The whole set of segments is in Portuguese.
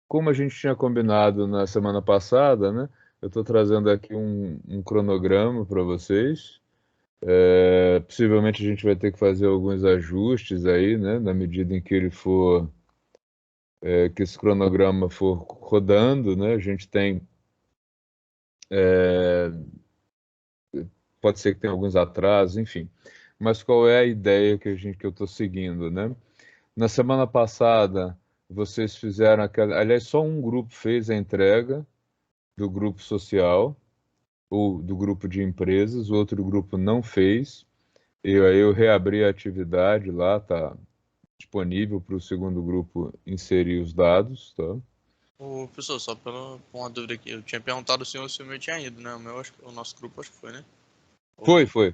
como a gente tinha combinado na semana passada, né? Eu estou trazendo aqui um cronograma para vocês. Possivelmente a gente vai ter que fazer alguns ajustes aí, né? Na medida em que ele for, que esse cronograma for rodando, né? A gente tem, é, pode ser que tenha alguns atrasos, enfim. Mas qual é a ideia que eu estou seguindo, né? Na semana passada, vocês fizeram aquela. Aliás, só um grupo fez a entrega do grupo social, ou do grupo de empresas, o outro grupo não fez. Aí eu reabri a atividade lá, tá disponível para o segundo grupo inserir os dados, tá? Ô, professor, só por uma dúvida aqui. Eu tinha perguntado ao senhor se o meu tinha ido, né? O meu, o nosso grupo acho que foi, né?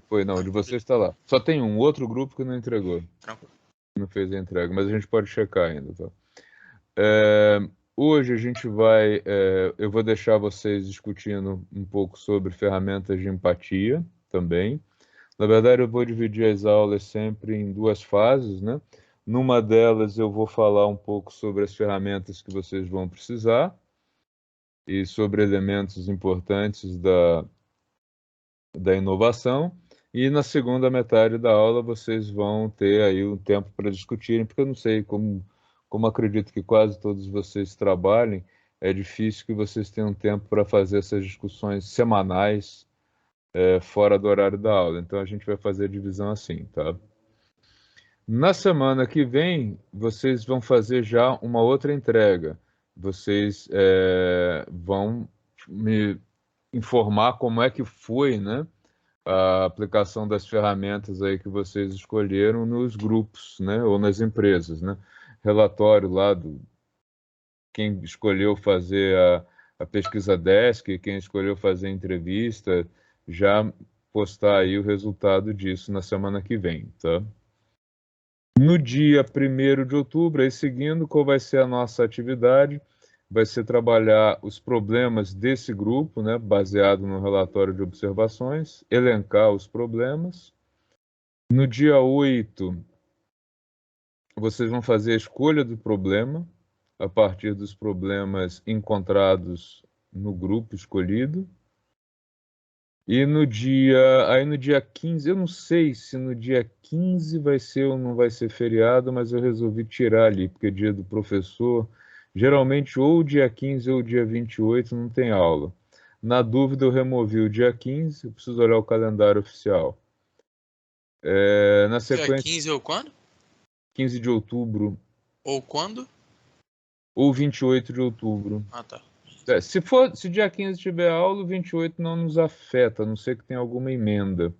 Foi, não, o de vocês está lá. Só tem um outro grupo que não entregou, Tranquilo. não fez a entrega, mas a gente pode checar ainda, tá? É, Hoje a gente vai, eu vou deixar vocês discutindo um pouco sobre ferramentas de empatia também. Na verdade, eu vou dividir as aulas sempre em duas fases, né? Numa delas, eu vou falar um pouco sobre as ferramentas que vocês vão precisar e sobre elementos importantes da inovação. E na segunda metade da aula, vocês vão ter aí um tempo para discutirem, porque eu não sei como acredito que quase todos vocês trabalhem, é difícil que vocês tenham tempo para fazer essas discussões semanais, fora do horário da aula. Então, a gente vai fazer a divisão assim, tá? Na semana que vem, vocês vão fazer já uma outra entrega. Vocês vão me informar como é que foi, né, a aplicação das ferramentas aí que vocês escolheram nos grupos, né, ou nas empresas, né? Relatório lá do quem escolheu fazer a pesquisa desk, quem escolheu fazer a entrevista, já postar aí o resultado disso na semana que vem, tá? No dia 1º de outubro, aí seguindo, qual vai ser a nossa atividade? Vai ser trabalhar os problemas desse grupo, né, baseado no relatório de observações, elencar os problemas. No dia 8, vocês vão fazer a escolha do problema, a partir dos problemas encontrados no grupo escolhido. E no dia 15, eu não sei se no dia 15 vai ser ou não vai ser feriado, mas eu resolvi tirar ali, porque dia do professor, geralmente ou dia 15 ou dia 28 não tem aula. Na dúvida, eu removi o dia 15, eu preciso olhar o calendário oficial. Na Dia sequência, 15 ou quando? 15 de outubro Ou quando? ou 28 de outubro. Ah, tá. Se dia 15 tiver aula, o 28 não nos afeta, a não ser que tenha alguma emenda,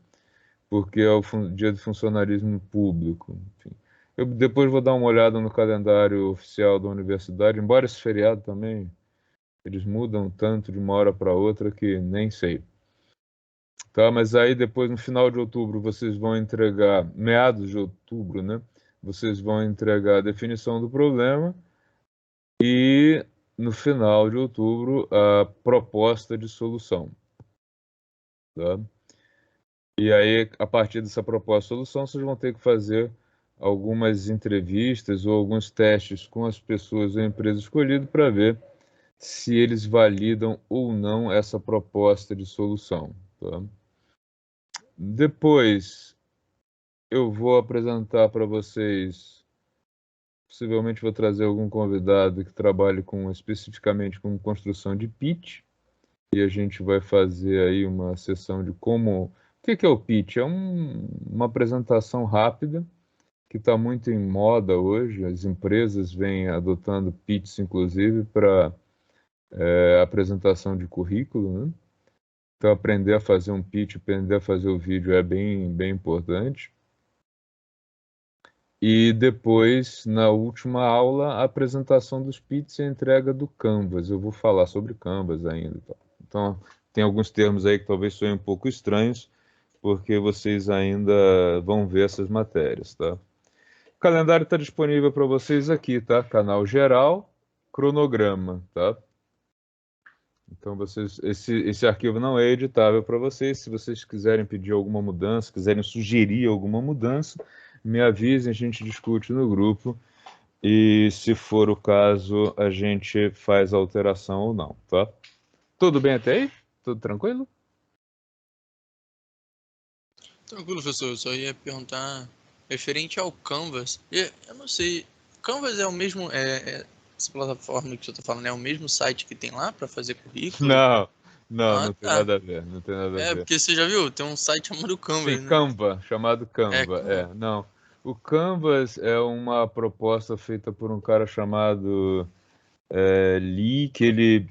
porque é o dia do funcionarismo público. Enfim. Eu depois vou dar uma olhada no calendário oficial da universidade, embora esse feriado também, eles mudam tanto de uma hora para outra que nem sei. Tá, mas aí depois, no final de outubro, vocês vão entregar, meados de outubro, né? Vocês vão entregar a definição do problema e, no final de outubro, a proposta de solução. Tá? E aí, a partir dessa proposta de solução, vocês vão ter que fazer algumas entrevistas ou alguns testes com as pessoas ou empresa escolhida para ver se eles validam ou não essa proposta de solução. Tá? Depois, eu vou apresentar para vocês, possivelmente vou trazer algum convidado que trabalhe especificamente com construção de pitch, e a gente vai fazer aí uma sessão de como. O que é o pitch? É uma apresentação rápida que está muito em moda hoje. As empresas vêm adotando pitches, inclusive, para apresentação de currículo, né? Então, aprender a fazer um pitch, aprender a fazer o vídeo é bem, bem importante. E depois, na última aula, a apresentação dos pitches e a entrega do Canvas. Eu vou falar sobre Canvas ainda. Tá? Então, tem alguns termos aí que talvez soem um pouco estranhos, porque vocês ainda vão ver essas matérias, tá? O calendário está disponível para vocês aqui, tá? Canal geral, cronograma, tá? Então, esse arquivo não é editável para vocês. Se vocês quiserem pedir alguma mudança, quiserem sugerir alguma mudança, me avisem, a gente discute no grupo E se for o caso, a gente faz a alteração ou não, tá? Tudo bem até aí? Tudo tranquilo? Tranquilo, professor. Eu só ia perguntar referente ao Canvas. Eu não sei, Canvas é o mesmo, essa plataforma que você está falando, é o mesmo site que tem lá para fazer currículo? Não, não, Ah, não tem tá. nada a ver, não tem nada a É, ver. porque você já viu? Tem um site chamado Sim, Canvas, né? Canva, chamado É, Canva, não. O Canvas é uma proposta feita por um cara chamado Lee, que ele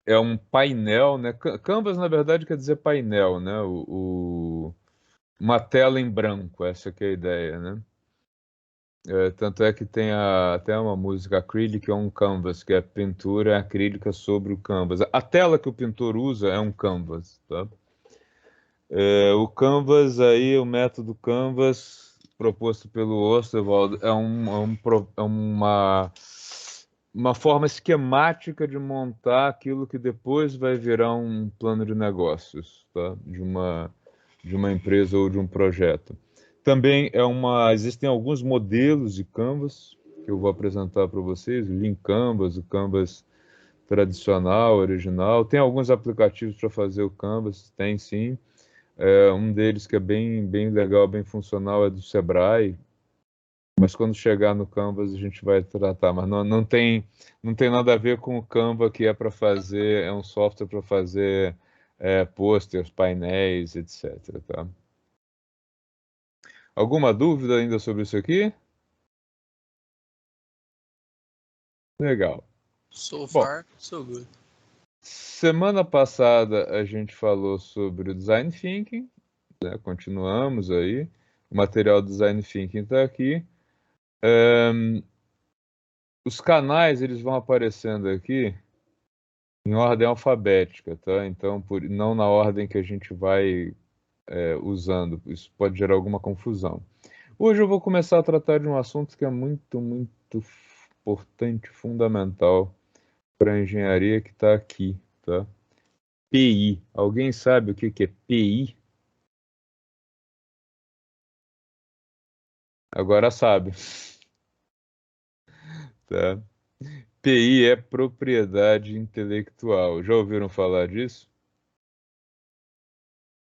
é um painel, né? Canvas, na verdade, quer dizer painel, né? Uma tela em branco, essa que é a ideia, né? Tanto é que tem até uma música Acrylic, é um canvas, que é pintura acrílica sobre o canvas. A tela que o pintor usa é um canvas, tá? O Canvas aí, o método Canvas proposto pelo Osterwald é uma forma esquemática de montar aquilo que depois vai virar um plano de negócios, tá? De uma empresa ou de um projeto. Também existem alguns modelos de Canvas que eu vou apresentar para vocês, o Lean Canvas, o Canvas tradicional, original. Tem alguns aplicativos para fazer o Canvas, tem sim. Um deles que é bem, bem legal, bem funcional, é do Sebrae, mas quando chegar no Canvas a gente vai tratar. Mas não tem nada a ver com o Canva, que é para fazer, é um software para fazer posters, painéis, etc. Tá? Alguma dúvida ainda sobre isso aqui? Legal. so Bom, far, so good. semana passada a gente falou sobre o Design Thinking, né? Continuamos aí. O material do Design Thinking está aqui. Os canais eles vão aparecendo aqui em ordem alfabética, tá? Então, não na ordem que a gente vai usando. Isso pode gerar alguma confusão. Hoje eu vou começar a tratar de um assunto que é muito, muito importante, fundamental para a engenharia, que está aqui, tá? PI. Alguém sabe o que é PI? Agora sabe, tá? PI é propriedade intelectual. Já ouviram falar disso?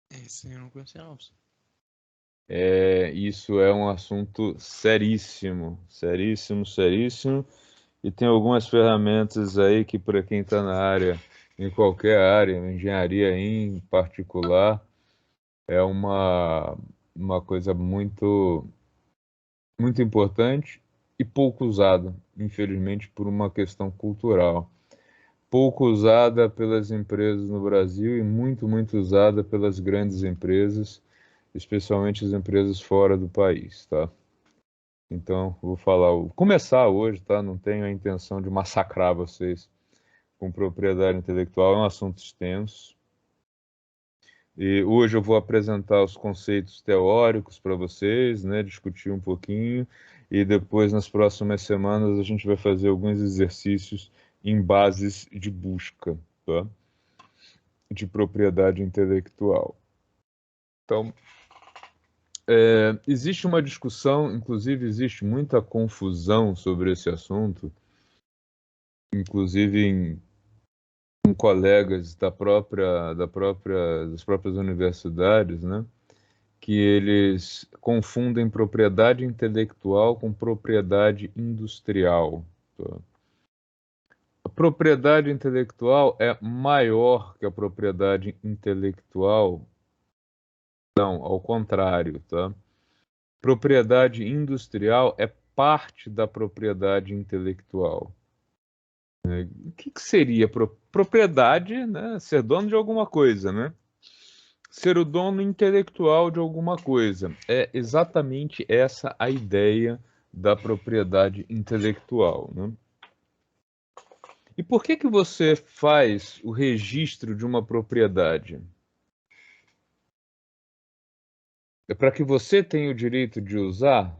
Esse eu não conhecia, não, professor. Isso é um assunto seríssimo, seríssimo, seríssimo, e tem algumas ferramentas aí que para quem está na área, em qualquer área, engenharia em particular, é uma coisa muito, muito importante e pouco usada, infelizmente, por uma questão cultural. Pouco usada pelas empresas no Brasil e muito, muito usada pelas grandes empresas, especialmente as empresas fora do país, tá? Então, vou começar hoje, tá? Não tenho a intenção de massacrar vocês com propriedade intelectual, é um assunto extenso. E hoje eu vou apresentar os conceitos teóricos para vocês, né? Discutir um pouquinho, e depois, nas próximas semanas, a gente vai fazer alguns exercícios em bases de busca, tá? De propriedade intelectual. Então, existe uma discussão, inclusive existe muita confusão sobre esse assunto, inclusive com colegas das próprias universidades, né? Que eles confundem propriedade intelectual com propriedade industrial. Tá? A propriedade intelectual é maior que a propriedade intelectual? Não, ao contrário, tá? Propriedade industrial é parte da propriedade intelectual. O que seria propriedade, né? Ser dono de alguma coisa, né? Ser o dono intelectual de alguma coisa. É exatamente essa a ideia da propriedade intelectual, né? E por que você faz o registro de uma propriedade? É para que você tenha o direito de usar?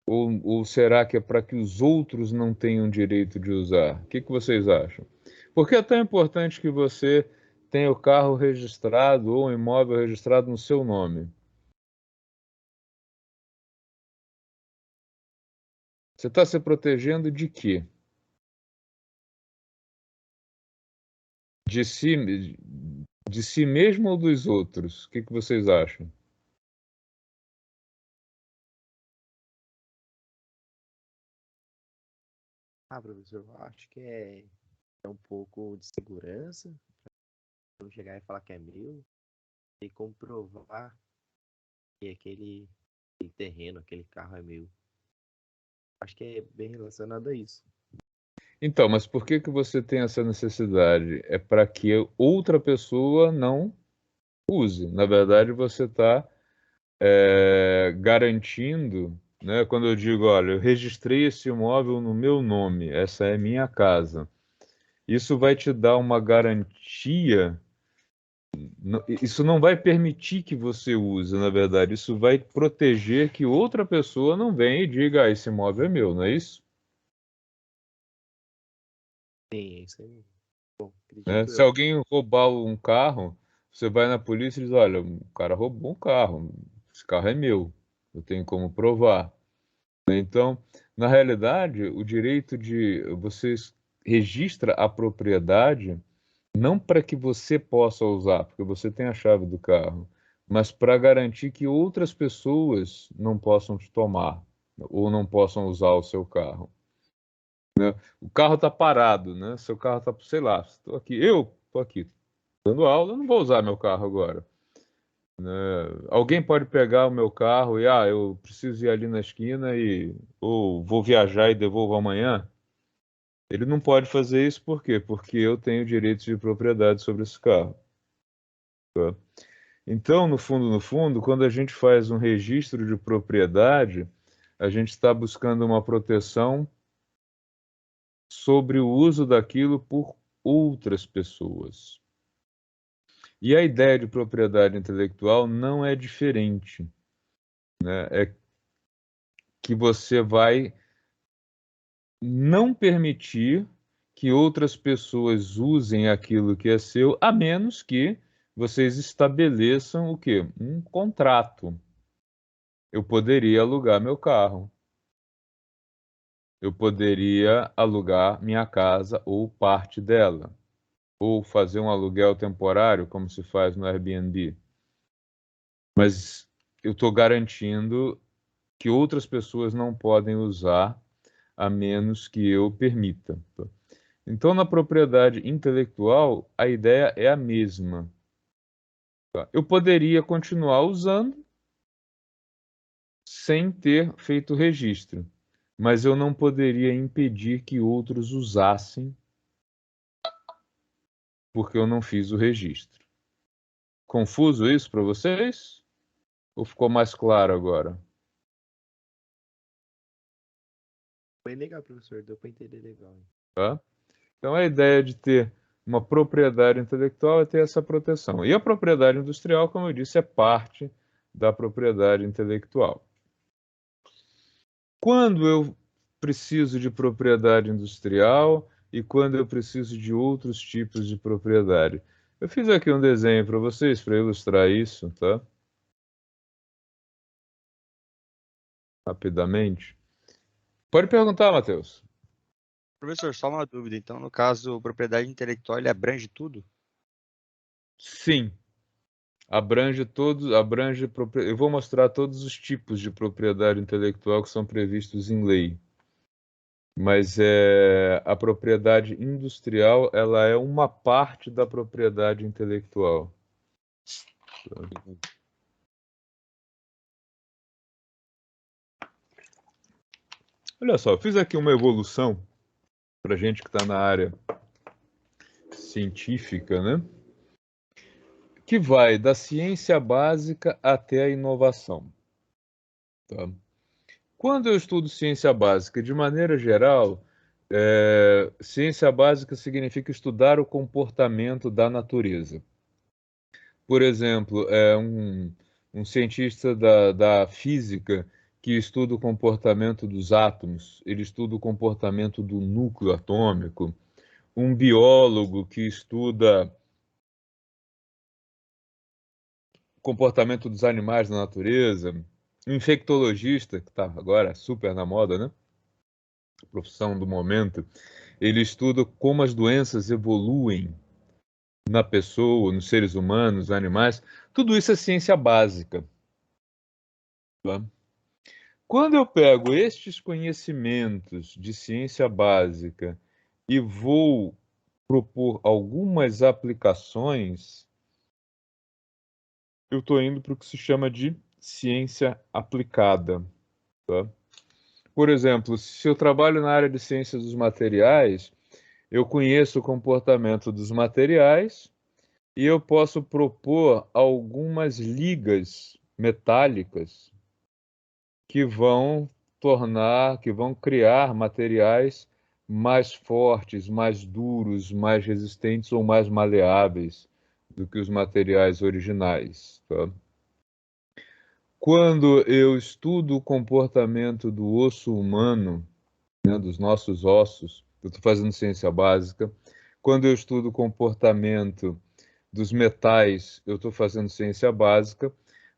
Ou será que é para que os outros não tenham direito de usar? O que vocês acham? Por que é tão importante que você tenha o carro registrado ou o imóvel registrado no seu nome? Você está se protegendo de quê? De si mesmo ou dos outros? O que vocês acham? Professor, eu acho que é um pouco de segurança, não chegar e falar que é meu, e comprovar que aquele terreno, aquele carro é meu. Acho que é bem relacionado a isso. Então, mas por que você tem essa necessidade? É para que outra pessoa não use. Na verdade, você está garantindo, né? Quando eu digo, olha, eu registrei esse imóvel no meu nome, essa é minha casa. Isso vai te dar uma garantia. Isso não vai permitir que você use, na verdade. Isso vai proteger que outra pessoa não venha e diga, ah, esse imóvel é meu, não é isso? Sim, é isso aí. Bom, Né? acredito Se eu. alguém roubar um carro, você vai na polícia e diz, olha, o cara roubou um carro, esse carro é meu, eu tenho como provar. Então, na realidade, o direito de você registra a propriedade não para que você possa usar, porque você tem a chave do carro, mas para garantir que outras pessoas não possam te tomar ou não possam usar o seu carro. O carro está parado, né? Seu carro está, sei lá, eu estou aqui dando aula, eu não vou usar meu carro agora. Né? Alguém pode pegar o meu carro e, eu preciso ir ali na esquina ou vou viajar e devolvo amanhã. Ele não pode fazer isso por quê? Porque eu tenho direitos de propriedade sobre esse carro. Tá? Então, no fundo, quando a gente faz um registro de propriedade, a gente está buscando uma proteção sobre o uso daquilo por outras pessoas. E a ideia de propriedade intelectual não é diferente, né? É que você vai não permitir que outras pessoas usem aquilo que é seu, a menos que vocês estabeleçam o quê? Um contrato. Eu poderia alugar meu carro. Eu poderia alugar minha casa ou parte dela, ou fazer um aluguel temporário, como se faz no Airbnb. Mas eu estou garantindo que outras pessoas não podem usar a menos que eu permita. Então, na propriedade intelectual, a ideia é a mesma. Eu poderia continuar usando sem ter feito o registro, mas eu não poderia impedir que outros usassem porque eu não fiz o registro. Confuso isso para vocês? Ou ficou mais claro agora? Foi legal, professor. Deu para entender legal. Tá? Então, a ideia de ter uma propriedade intelectual é ter essa proteção. E a propriedade industrial, como eu disse, é parte da propriedade intelectual. Quando eu preciso de propriedade industrial e quando eu preciso de outros tipos de propriedade? Eu fiz aqui um desenho para vocês, para ilustrar isso, tá? Rapidamente. Pode perguntar, Matheus. Professor, só uma dúvida. Então, no caso, propriedade intelectual, ele abrange tudo? Sim, eu vou mostrar todos os tipos de propriedade intelectual que são previstos em lei. Mas a propriedade industrial, ela é uma parte da propriedade intelectual. Olha só, eu fiz aqui uma evolução para gente que está na área científica, né? Que vai da ciência básica até a inovação. Tá? Quando eu estudo ciência básica, de maneira geral, ciência básica significa estudar o comportamento da natureza. Por exemplo, um cientista da física que estuda o comportamento dos átomos, ele estuda o comportamento do núcleo atômico. Um biólogo que estuda o comportamento dos animais na natureza. Um infectologista, que está agora super na moda, né? profissão do momento, ele estuda como as doenças evoluem na pessoa, nos seres humanos, nos animais. Tudo isso é ciência básica. Tá? Quando eu pego estes conhecimentos de ciência básica e vou propor algumas aplicações, eu estou indo para o que se chama de ciência aplicada. Tá? Por exemplo, se eu trabalho na área de ciências dos materiais, eu conheço o comportamento dos materiais e eu posso propor algumas ligas metálicas que vão que vão criar materiais mais fortes, mais duros, mais resistentes ou mais maleáveis do que os materiais originais. Tá? Quando eu estudo o comportamento do osso humano, né, dos nossos ossos, eu estou fazendo ciência básica. Quando eu estudo o comportamento dos metais, eu estou fazendo ciência básica.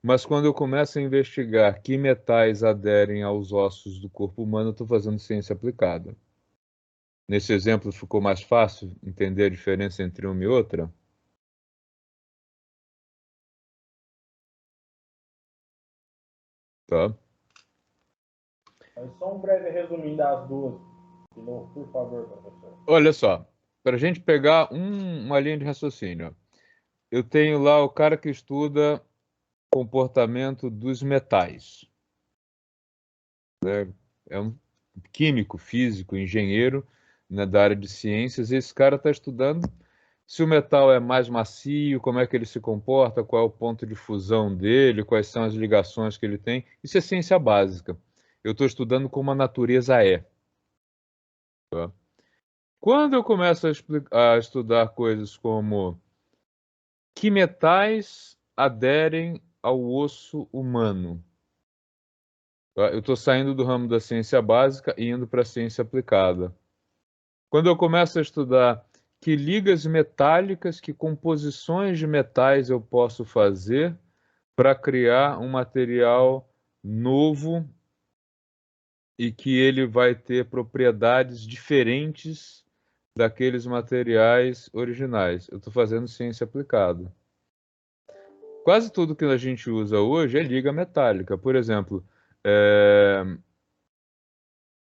Mas quando eu começo a investigar que metais aderem aos ossos do corpo humano, eu estou fazendo ciência aplicada. Nesse exemplo, ficou mais fácil entender a diferença entre uma e outra? Tá? Mas só um breve resuminho das duas, de novo, por favor, professor. Olha só, para a gente pegar uma linha de raciocínio, eu tenho lá o cara que estuda comportamento dos metais. Né? É um químico, físico, engenheiro, né, da área de ciências, e esse cara está estudando se o metal é mais macio, como é que ele se comporta, qual é o ponto de fusão dele, quais são as ligações que ele tem. Isso é ciência básica. Eu estou estudando como a natureza é. Tá? Quando eu começo a estudar coisas como que metais aderem ao osso humano, tá? Eu estou saindo do ramo da ciência básica e indo para a ciência aplicada. Quando eu começo a estudar que ligas metálicas, que composições de metais eu posso fazer para criar um material novo e que ele vai ter propriedades diferentes daqueles materiais originais. Eu estou fazendo ciência aplicada. Quase tudo que a gente usa hoje é liga metálica. Por exemplo,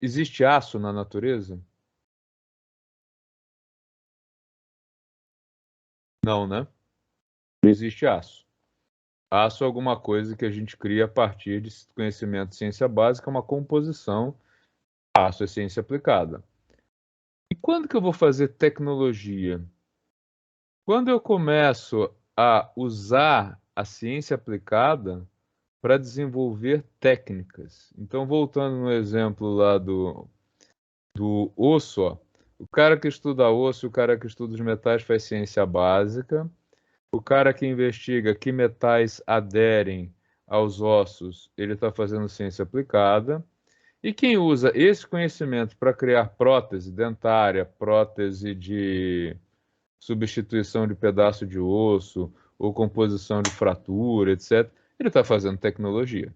existe aço na natureza? Não, né? Não existe aço. Aço é alguma coisa que a gente cria a partir de conhecimento de ciência básica, uma composição. Aço é ciência aplicada. E quando que eu vou fazer tecnologia? Quando eu começo a usar a ciência aplicada para desenvolver técnicas. Então, voltando no exemplo lá do osso, ó, o cara que estuda osso, o cara que estuda os metais faz ciência básica. O cara que investiga que metais aderem aos ossos, ele está fazendo ciência aplicada. E quem usa esse conhecimento para criar prótese dentária, prótese de substituição de pedaço de osso, ou composição de fratura, etc., ele está fazendo tecnologia.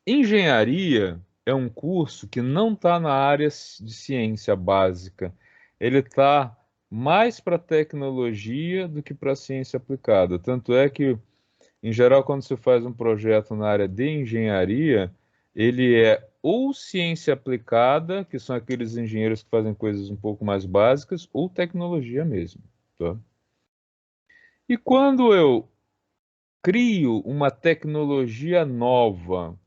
Engenharia é um curso que não está na área de ciência básica. Ele está mais para tecnologia do que para ciência aplicada. Tanto é que, em geral, quando se faz um projeto na área de engenharia, ele é ou ciência aplicada, que são aqueles engenheiros que fazem coisas um pouco mais básicas, ou tecnologia mesmo. Tá? E quando eu crio uma tecnologia nova,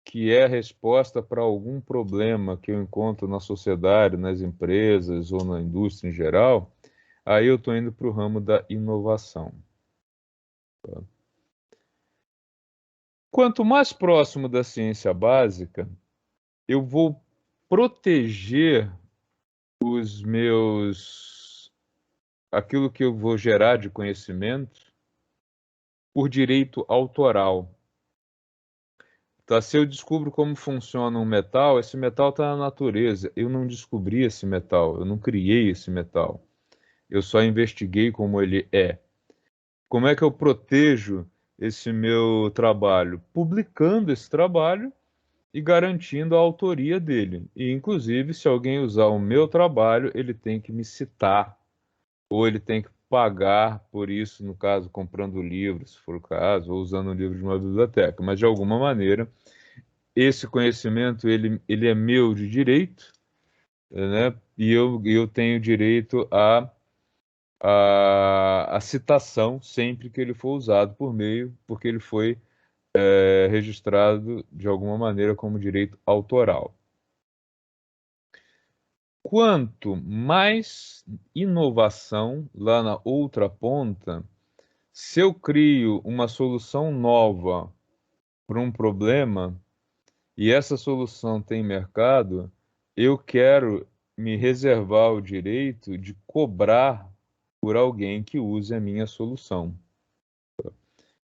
que é a resposta para algum problema que eu encontro na sociedade, nas empresas ou na indústria em geral, aí eu estou indo para o ramo da inovação. Tá? Quanto mais próximo da ciência básica, eu vou proteger aquilo que eu vou gerar de conhecimento por direito autoral. Tá, se eu descubro como funciona um metal, esse metal está na natureza. Eu não descobri esse metal, eu não criei esse metal. Eu só investiguei como ele é. Como é que eu protejo esse meu trabalho? Publicando esse trabalho e garantindo a autoria dele. E, inclusive, se alguém usar o meu trabalho, ele tem que me citar, ou ele tem que pagar por isso, no caso, comprando livro, se for o caso, ou usando um livro de uma biblioteca. Mas, de alguma maneira, esse conhecimento ele é meu de direito, né? E eu tenho direito a citação sempre que ele for usado por meio, porque ele foi registrado de alguma maneira como direito autoral. Quanto mais inovação lá na outra ponta, se eu crio uma solução nova para um problema e essa solução tem mercado, eu quero me reservar o direito de cobrar por alguém que use a minha solução.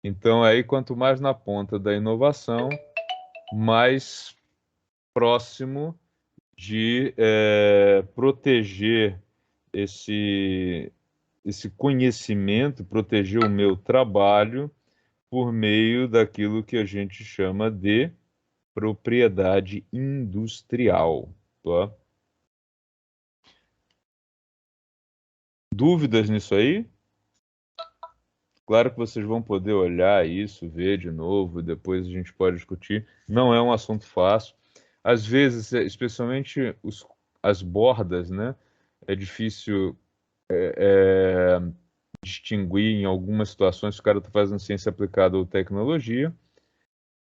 Então, aí, quanto mais na ponta da inovação, mais próximo de proteger esse conhecimento, proteger o meu trabalho por meio daquilo que a gente chama de propriedade industrial. Tá? Dúvidas nisso aí? Claro que vocês vão poder olhar isso, ver de novo, depois a gente pode discutir. Não é um assunto fácil. Às vezes, especialmente as bordas, né? É difícil distinguir em algumas situações se o cara está fazendo ciência aplicada ou tecnologia.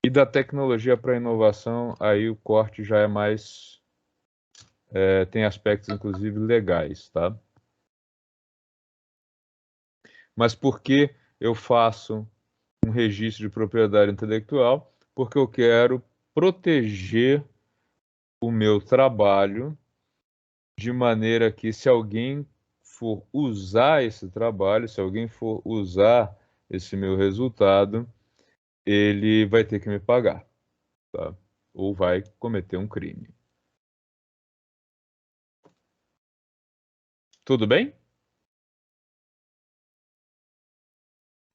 E da tecnologia para a inovação, aí o corte já é mais... tem aspectos, inclusive, legais, tá? Mas por que eu faço um registro de propriedade intelectual? Porque eu quero proteger o meu trabalho de maneira que, se alguém for usar esse trabalho, se alguém for usar esse meu resultado, ele vai ter que me pagar, tá? Ou vai cometer um crime. Tudo bem?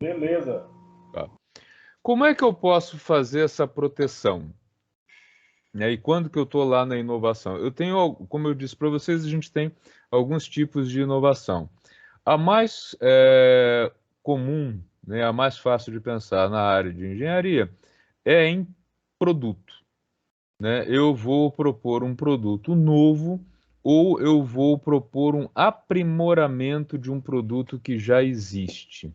Beleza. Tá. Como é que eu posso fazer essa proteção? E quando que eu estou lá na inovação? Eu tenho, como eu disse para vocês, a gente tem alguns tipos de inovação. A mais comum, né, a mais fácil de pensar na área de engenharia é em produto. Né? Eu vou propor um produto novo ou eu vou propor um aprimoramento de um produto que já existe.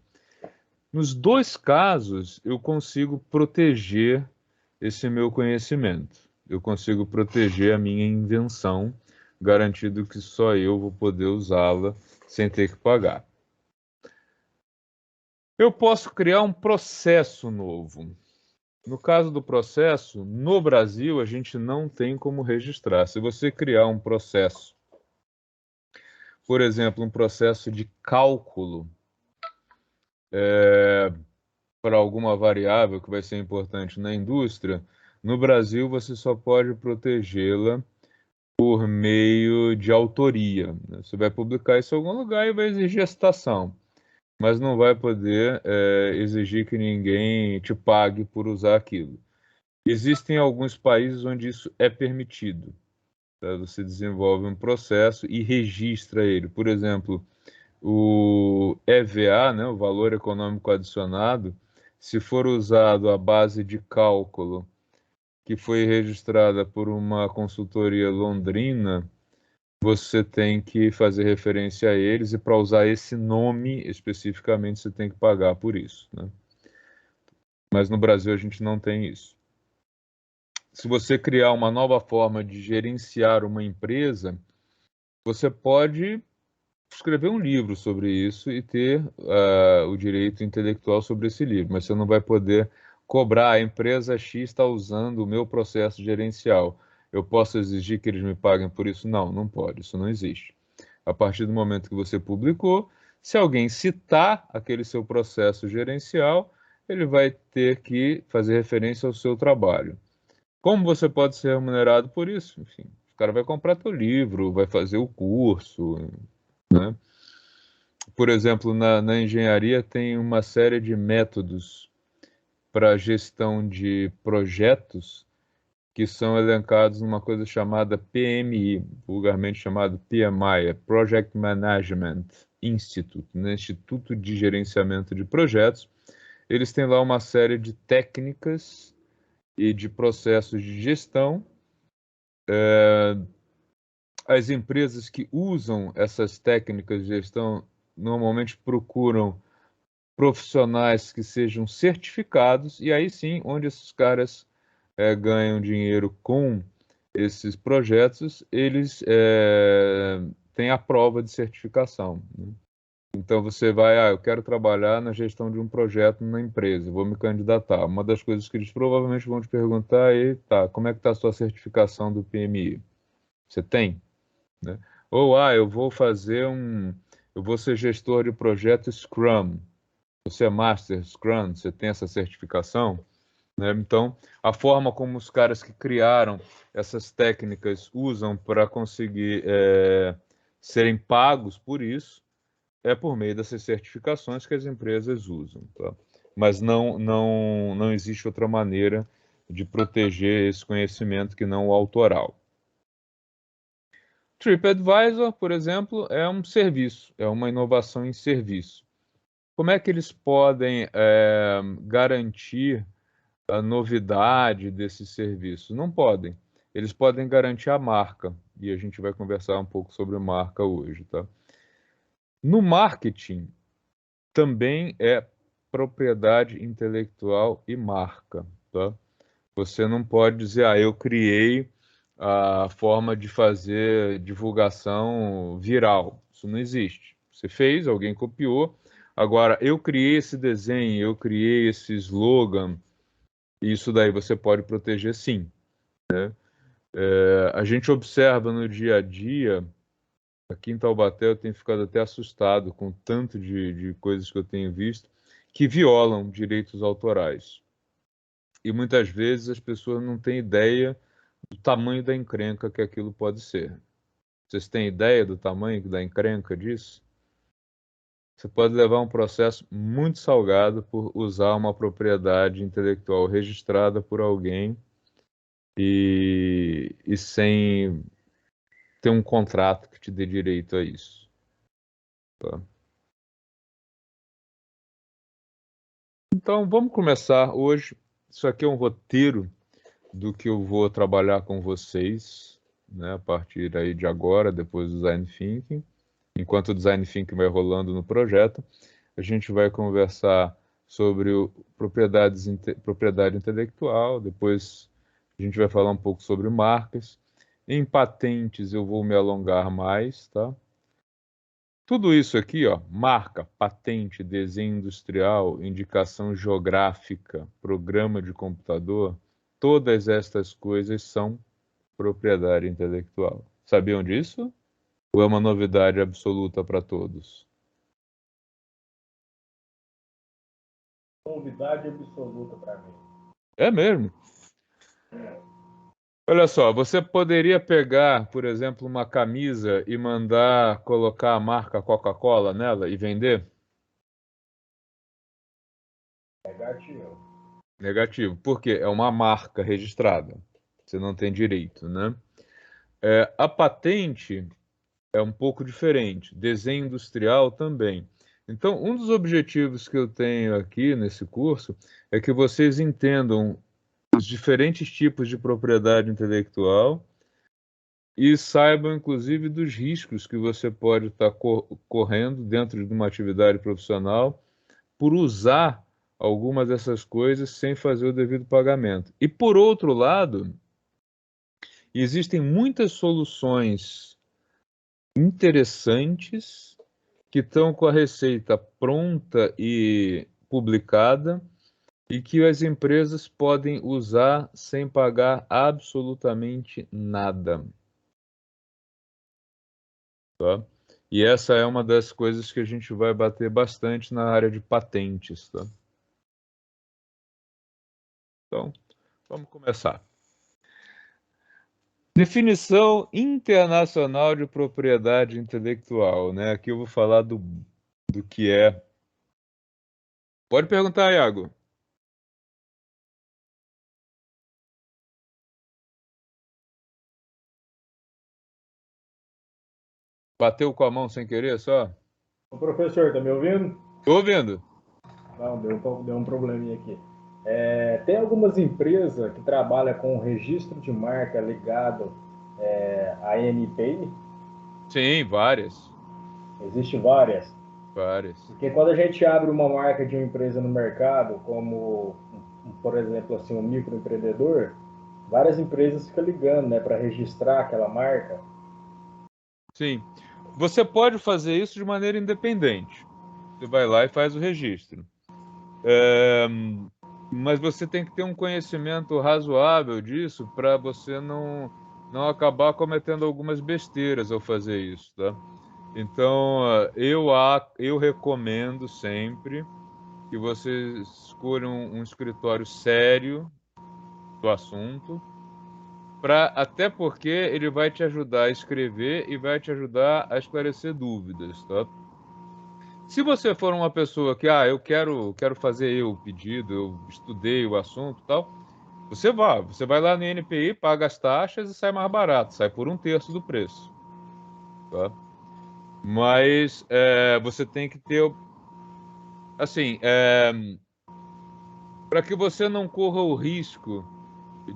Nos dois casos, eu consigo proteger esse meu conhecimento. Eu consigo proteger a minha invenção, garantindo que só eu vou poder usá-la sem ter que pagar. Eu posso criar um processo novo. No caso do processo, no Brasil, a gente não tem como registrar. Se você criar um processo, por exemplo, um processo de cálculo para alguma variável que vai ser importante na indústria, no Brasil você só pode protegê-la por meio de autoria. Né? Você vai publicar isso em algum lugar e vai exigir a citação, mas não vai poder exigir que ninguém te pague por usar aquilo. Existem alguns países onde isso é permitido. Tá? Você desenvolve um processo e registra ele. Por exemplo, o EVA, né, o valor econômico adicionado, se for usado à base de cálculo que foi registrada por uma consultoria londrina, você tem que fazer referência a eles e para usar esse nome especificamente você tem que pagar por isso. Né? Mas no Brasil a gente não tem isso. Se você criar uma nova forma de gerenciar uma empresa, você pode escrever um livro sobre isso e ter o direito intelectual sobre esse livro, mas você não vai poder cobrar. A empresa X está usando o meu processo gerencial. Eu posso exigir que eles me paguem por isso? Não, não pode, isso não existe. A partir do momento que você publicou, se alguém citar aquele seu processo gerencial, ele vai ter que fazer referência ao seu trabalho. Como você pode ser remunerado por isso? Enfim, o cara vai comprar teu livro, vai fazer o curso, né? Por exemplo, na engenharia tem uma série de métodos para gestão de projetos que são elencados numa coisa chamada PMI, vulgarmente chamado PMI, é Project Management Institute, né? Instituto de Gerenciamento de Projetos. Eles têm lá uma série de técnicas e de processos de gestão. As empresas que usam essas técnicas de gestão normalmente procuram profissionais que sejam certificados, e aí sim, onde esses caras ganham dinheiro com esses projetos, eles têm a prova de certificação, né? Então você vai, eu quero trabalhar na gestão de um projeto na empresa, vou me candidatar. Uma das coisas que eles provavelmente vão te perguntar é, tá, como é que está a sua certificação do PMI? Você tem? Né? Ou, eu vou ser gestor de projeto Scrum. Você é Master Scrum, você tem essa certificação? Né? Então, a forma como os caras que criaram essas técnicas usam para conseguir serem pagos por isso é por meio dessas certificações que as empresas usam. Tá? Mas não existe outra maneira de proteger esse conhecimento que não o autoral. TripAdvisor, por exemplo, é um serviço, é uma inovação em serviço. Como é que eles podem garantir a novidade desse serviço? Não podem. Eles podem garantir a marca, e a gente vai conversar um pouco sobre marca hoje, tá? No marketing, também é propriedade intelectual e marca, tá? Você não pode dizer, eu criei a forma de fazer divulgação viral. Isso não existe. Você fez, alguém copiou. Agora, eu criei esse desenho, eu criei esse slogan, isso daí você pode proteger sim. A gente observa no dia a dia, aqui em Taubaté eu tenho ficado até assustado com o tanto de coisas que eu tenho visto que violam direitos autorais. E muitas vezes as pessoas não têm ideia do tamanho da encrenca que aquilo pode ser. Vocês têm ideia do tamanho da encrenca disso? Você pode levar um processo muito salgado por usar uma propriedade intelectual registrada por alguém e sem ter um contrato que te dê direito a isso. Tá? Então, vamos começar hoje. Isso aqui é um roteiro do que eu vou trabalhar com vocês, né, a partir aí de agora, depois do Design Thinking. Enquanto o Design Thinking vai rolando no projeto, a gente vai conversar sobre propriedade intelectual, depois a gente vai falar um pouco sobre marcas. Em patentes eu vou me alongar mais, tá? Tudo isso aqui, ó, marca, patente, desenho industrial, indicação geográfica, programa de computador, todas estas coisas são propriedade intelectual. Sabiam disso? Ou é uma novidade absoluta para todos? Novidade absoluta para mim. É mesmo. Olha só, você poderia pegar, por exemplo, uma camisa e mandar colocar a marca Coca-Cola nela e vender? Negativo. Negativo. Por quê? É uma marca registrada. Você não tem direito, né? A patente é um pouco diferente. Desenho industrial também. Então, um dos objetivos que eu tenho aqui nesse curso é que vocês entendam os diferentes tipos de propriedade intelectual e saibam, inclusive, dos riscos que você pode estar correndo dentro de uma atividade profissional por usar algumas dessas coisas sem fazer o devido pagamento. E, por outro lado, existem muitas soluções interessantes que estão com a receita pronta e publicada e que as empresas podem usar sem pagar absolutamente nada. Tá? E essa é uma das coisas que a gente vai bater bastante na área de patentes. Tá? Então, vamos começar. Definição internacional de propriedade intelectual, né? Aqui eu vou falar do que é. Pode perguntar, Iago. Bateu com a mão sem querer só? Ô, professor, tá me ouvindo? Tô ouvindo. Não, deu um probleminha aqui. Tem algumas empresas que trabalham com registro de marca ligado à NPI. Sim, várias. Existem várias. Várias. Porque quando a gente abre uma marca de uma empresa no mercado, como, por exemplo, assim, um microempreendedor, várias empresas ficam ligando, né, para registrar aquela marca. Sim. Você pode fazer isso de maneira independente. Você vai lá e faz o registro. Mas você tem que ter um conhecimento razoável disso para você não acabar cometendo algumas besteiras ao fazer isso, tá? Então, eu recomendo sempre que você escolha um escritório sério do assunto, até porque ele vai te ajudar a escrever e vai te ajudar a esclarecer dúvidas, tá? Se você for uma pessoa que, eu quero fazer o pedido, eu estudei o assunto e tal, você vai lá no INPI, paga as taxas e sai mais barato, sai por 1/3 do preço, tá? Mas você tem que ter, assim, para que você não corra o risco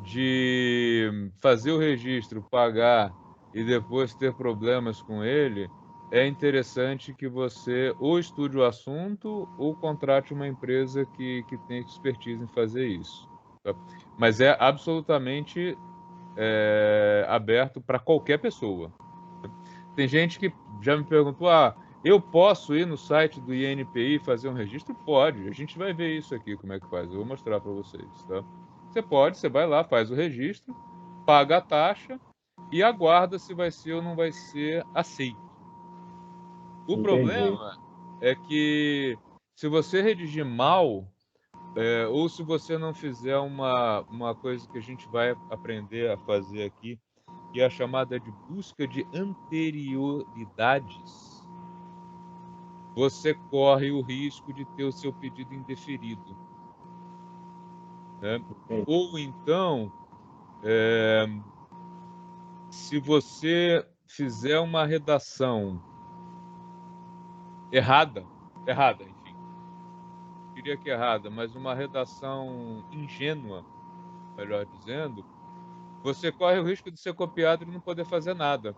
de fazer o registro, pagar e depois ter problemas com ele, é interessante que você ou estude o assunto ou contrate uma empresa que tem expertise em fazer isso, tá? Mas é absolutamente aberto para qualquer pessoa. Tem gente que já me perguntou: eu posso ir no site do INPI e fazer um registro? Pode, a gente vai ver isso aqui, como é que faz. Eu vou mostrar para vocês, tá? Você pode, você vai lá, faz o registro, paga a taxa e aguarda se vai ser ou não vai ser aceito. O Entendi. problema é que se você redigir mal, ou se você não fizer uma coisa que a gente vai aprender a fazer aqui, que é a chamada de busca de anterioridades, você corre o risco de ter o seu pedido indeferido, né? Entendi. Ou então, se você fizer uma redação errada, enfim, diria que errada, mas uma redação ingênua, melhor dizendo, você corre o risco de ser copiado e não poder fazer nada,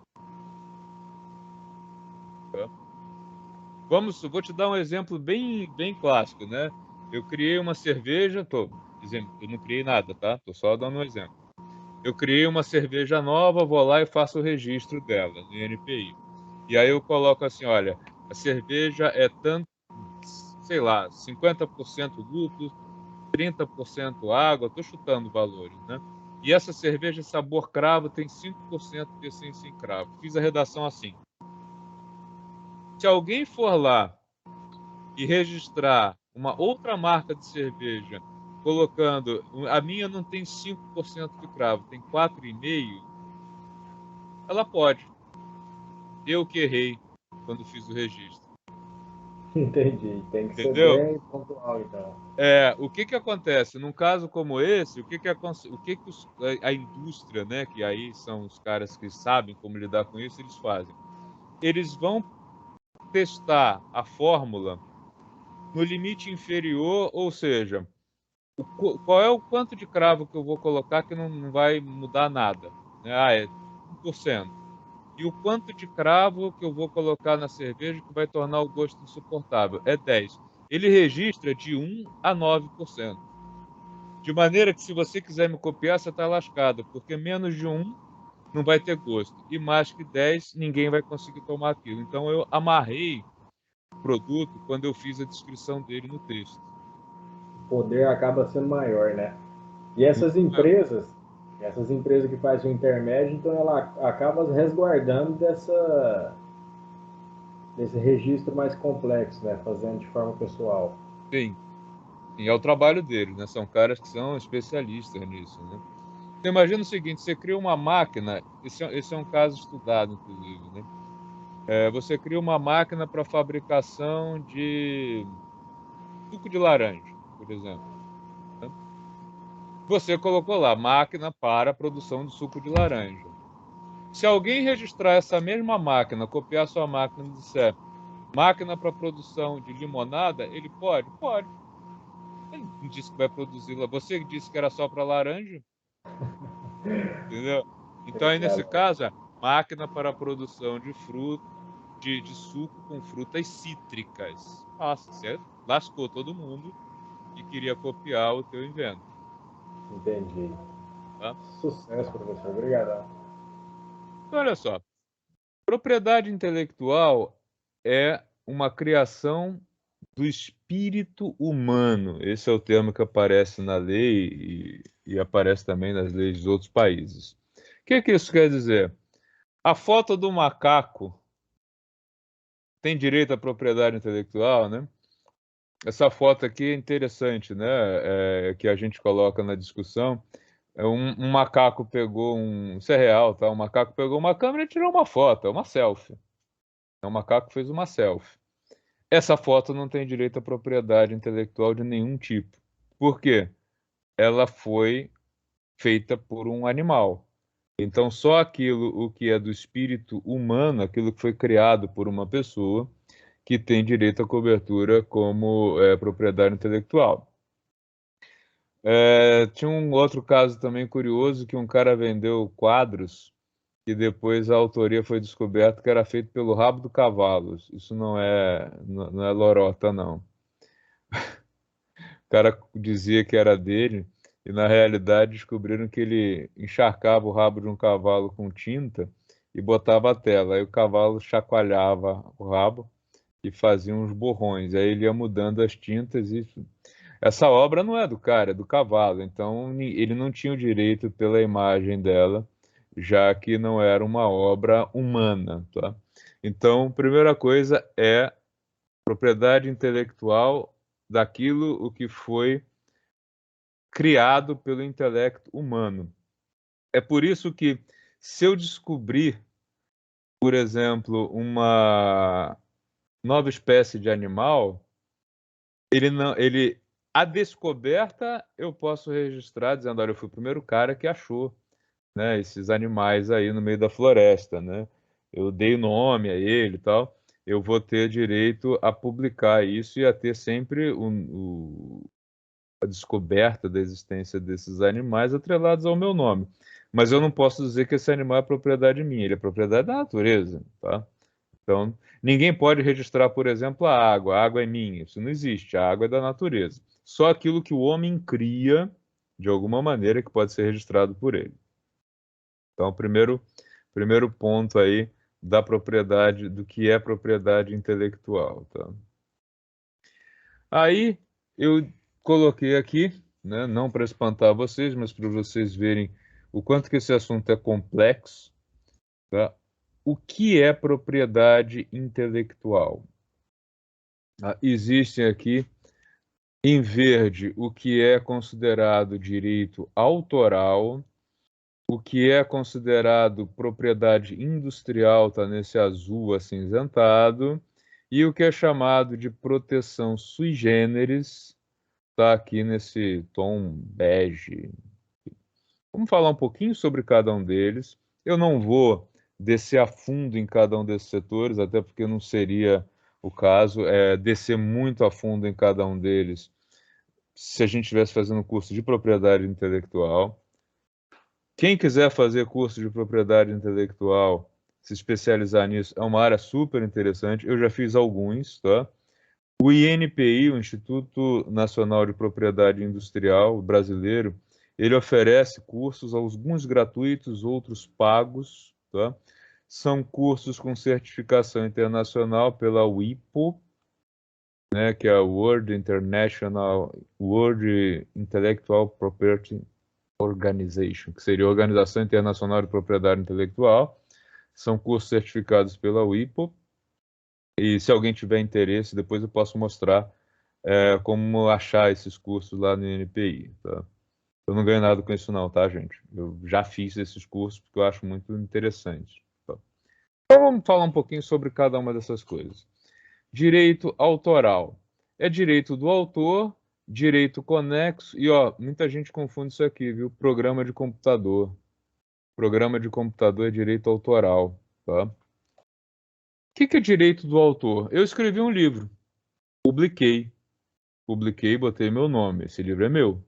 tá? Vou te dar um exemplo bem clássico, né? Eu criei uma cerveja, tô dizendo, eu não criei nada, tá? Tô só dando um exemplo. Eu criei uma cerveja nova, vou lá e faço o registro dela no INPI. E aí eu coloco assim, olha, a cerveja é tanto, sei lá, 50% lúpulo, 30% água, tô chutando valores, né? E essa cerveja sabor cravo tem 5% de essência em cravo. Fiz a redação assim. Se alguém for lá e registrar uma outra marca de cerveja, colocando, a minha não tem 5% de cravo, tem 4,5%, ela pode. Eu que errei quando fiz o registro. Entendi. Tem que ser Entendeu? bem pontual, então. O que que acontece? Num caso como esse, o que que a indústria, né, que aí são os caras que sabem como lidar com isso, eles fazem? Eles vão testar a fórmula no limite inferior, ou seja, qual é o quanto de cravo que eu vou colocar que não vai mudar nada, né? É 1%. E o quanto de cravo que eu vou colocar na cerveja que vai tornar o gosto insuportável? É 10. Ele registra de 1 a 9%. De maneira que se você quiser me copiar, você está lascado, porque menos de 1 não vai ter gosto. E mais que 10, ninguém vai conseguir tomar aquilo. Então eu amarrei o produto quando eu fiz a descrição dele no texto. O poder acaba sendo maior, né? E essas empresas que fazem o intermédio, então ela acaba resguardando desse registro mais complexo, né? Fazendo de forma pessoal. Sim, sim, é o trabalho deles, né? São caras que são especialistas nisso, né? Você imagina o seguinte, você cria uma máquina, esse é um caso estudado, inclusive, né? Você cria uma máquina para fabricação de suco de laranja, por exemplo, né? Você colocou lá, máquina para a produção de suco de laranja. Se alguém registrar essa mesma máquina, copiar sua máquina e disser máquina para produção de limonada, ele pode? Pode. Ele não disse que vai produzir lá. Você disse que era só para laranja? Entendeu? Então, aí, nesse caso, é máquina para a produção de fruta, de suco com frutas cítricas. Nossa, você lascou todo mundo que queria copiar o teu invento. Entendi. Tá? Sucesso, professor. Obrigadão. Então, olha só. Propriedade intelectual é uma criação do espírito humano. Esse é o termo que aparece na lei e aparece também nas leis de outros países. O que isso quer dizer? A foto do macaco tem direito à propriedade intelectual, né? Essa foto aqui é interessante, né? Que a gente coloca na discussão. Um macaco pegou isso é real, tá? Um macaco pegou uma câmera e tirou uma foto, é uma selfie. Um macaco fez uma selfie. Essa foto não tem direito à propriedade intelectual de nenhum tipo. Por quê? Ela foi feita por um animal. Então, só aquilo o que é do espírito humano, aquilo que foi criado por uma pessoa, que tem direito à cobertura como propriedade intelectual. Tinha um outro caso também curioso, que um cara vendeu quadros e depois a autoria foi descoberta que era feito pelo rabo do cavalo. Isso não é lorota, não. O cara dizia que era dele e na realidade descobriram que ele encharcava o rabo de um cavalo com tinta e botava a tela. Aí o cavalo chacoalhava o rabo e fazia uns borrões. Aí ele ia mudando as tintas e essa obra não é do cara, é do cavalo. Então ele não tinha o direito pela imagem dela, já que não era uma obra humana, tá? Então, primeira coisa é propriedade intelectual daquilo o que foi criado pelo intelecto humano. É por isso que, se eu descobrir, por exemplo, uma nova espécie de animal, a descoberta eu posso registrar dizendo, olha, eu fui o primeiro cara que achou, né, esses animais aí no meio da floresta, né? Eu dei o nome a ele e tal. Eu vou ter direito a publicar isso e a ter sempre a descoberta da existência desses animais atrelados ao meu nome. Mas eu não posso dizer que esse animal é propriedade minha, ele é propriedade da natureza, tá? Então, ninguém pode registrar, por exemplo, a água é minha, isso não existe, a água é da natureza. Só aquilo que o homem cria, de alguma maneira, que pode ser registrado por ele. Então, primeiro ponto aí da propriedade, do que é propriedade intelectual, tá? Aí, eu coloquei aqui, né, não para espantar vocês, mas para vocês verem o quanto que esse assunto é complexo, tá? O que é propriedade intelectual? Existem aqui, em verde, o que é considerado direito autoral, o que é considerado propriedade industrial, está nesse azul acinzentado, e o que é chamado de proteção sui generis, está aqui nesse tom bege. Vamos falar um pouquinho sobre cada um deles. Eu não vou descer a fundo em cada um desses setores, até porque não seria o caso, descer muito a fundo em cada um deles se a gente estivesse fazendo curso de propriedade intelectual. Quem quiser fazer curso de propriedade intelectual, se especializar nisso, é uma área super interessante. Eu já fiz alguns, tá? O INPI, o Instituto Nacional de Propriedade Industrial brasileiro, ele oferece cursos, alguns gratuitos, outros pagos, tá? São cursos com certificação internacional pela WIPO, né, que é a World Intellectual Property Organization, que seria a Organização Internacional de Propriedade Intelectual. São cursos certificados pela WIPO. E se alguém tiver interesse, depois eu posso mostrar como achar esses cursos lá no INPI, tá? Eu não ganho nada com isso não, tá, gente? Eu já fiz esses cursos porque eu acho muito interessante. Tá? Então vamos falar um pouquinho sobre cada uma dessas coisas. Direito autoral. É direito do autor, direito conexo, e ó, muita gente confunde isso aqui, viu? Programa de computador. Programa de computador é direito autoral, tá? O que é direito do autor? Eu escrevi um livro, publiquei, botei meu nome. Esse livro é meu,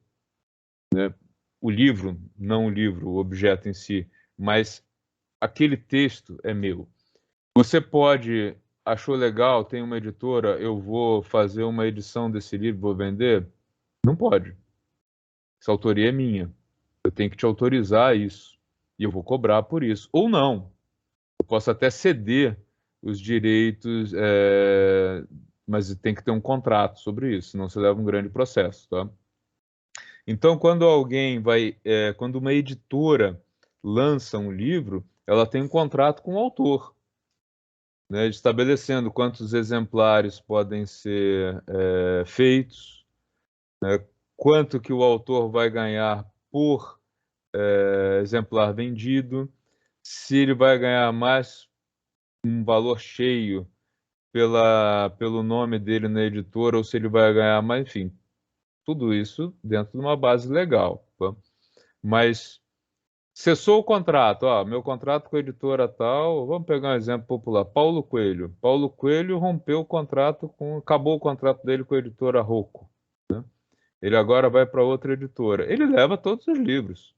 né? O livro, não o livro, o objeto em si, mas aquele texto é meu. Você pode, achou legal, tem uma editora, eu vou fazer uma edição desse livro, vou vender? Não pode. Essa autoria é minha. Eu tenho que te autorizar isso. E eu vou cobrar por isso. Ou não. Eu posso até ceder os direitos, mas tem que ter um contrato sobre isso, senão você leva um grande processo, tá? Então, quando uma editora lança um livro, ela tem um contrato com o autor, né, estabelecendo quantos exemplares podem ser feitos, né, quanto que o autor vai ganhar por exemplar vendido, se ele vai ganhar mais um valor cheio pelo nome dele na editora, ou se ele vai ganhar mais, enfim, tudo isso dentro de uma base legal. Tá? Mas cessou o contrato, meu contrato com a editora tal, vamos pegar um exemplo popular, Paulo Coelho. Paulo Coelho rompeu o contrato acabou o contrato dele com a editora Rocco, né? Ele agora vai para outra editora. Ele leva todos os livros,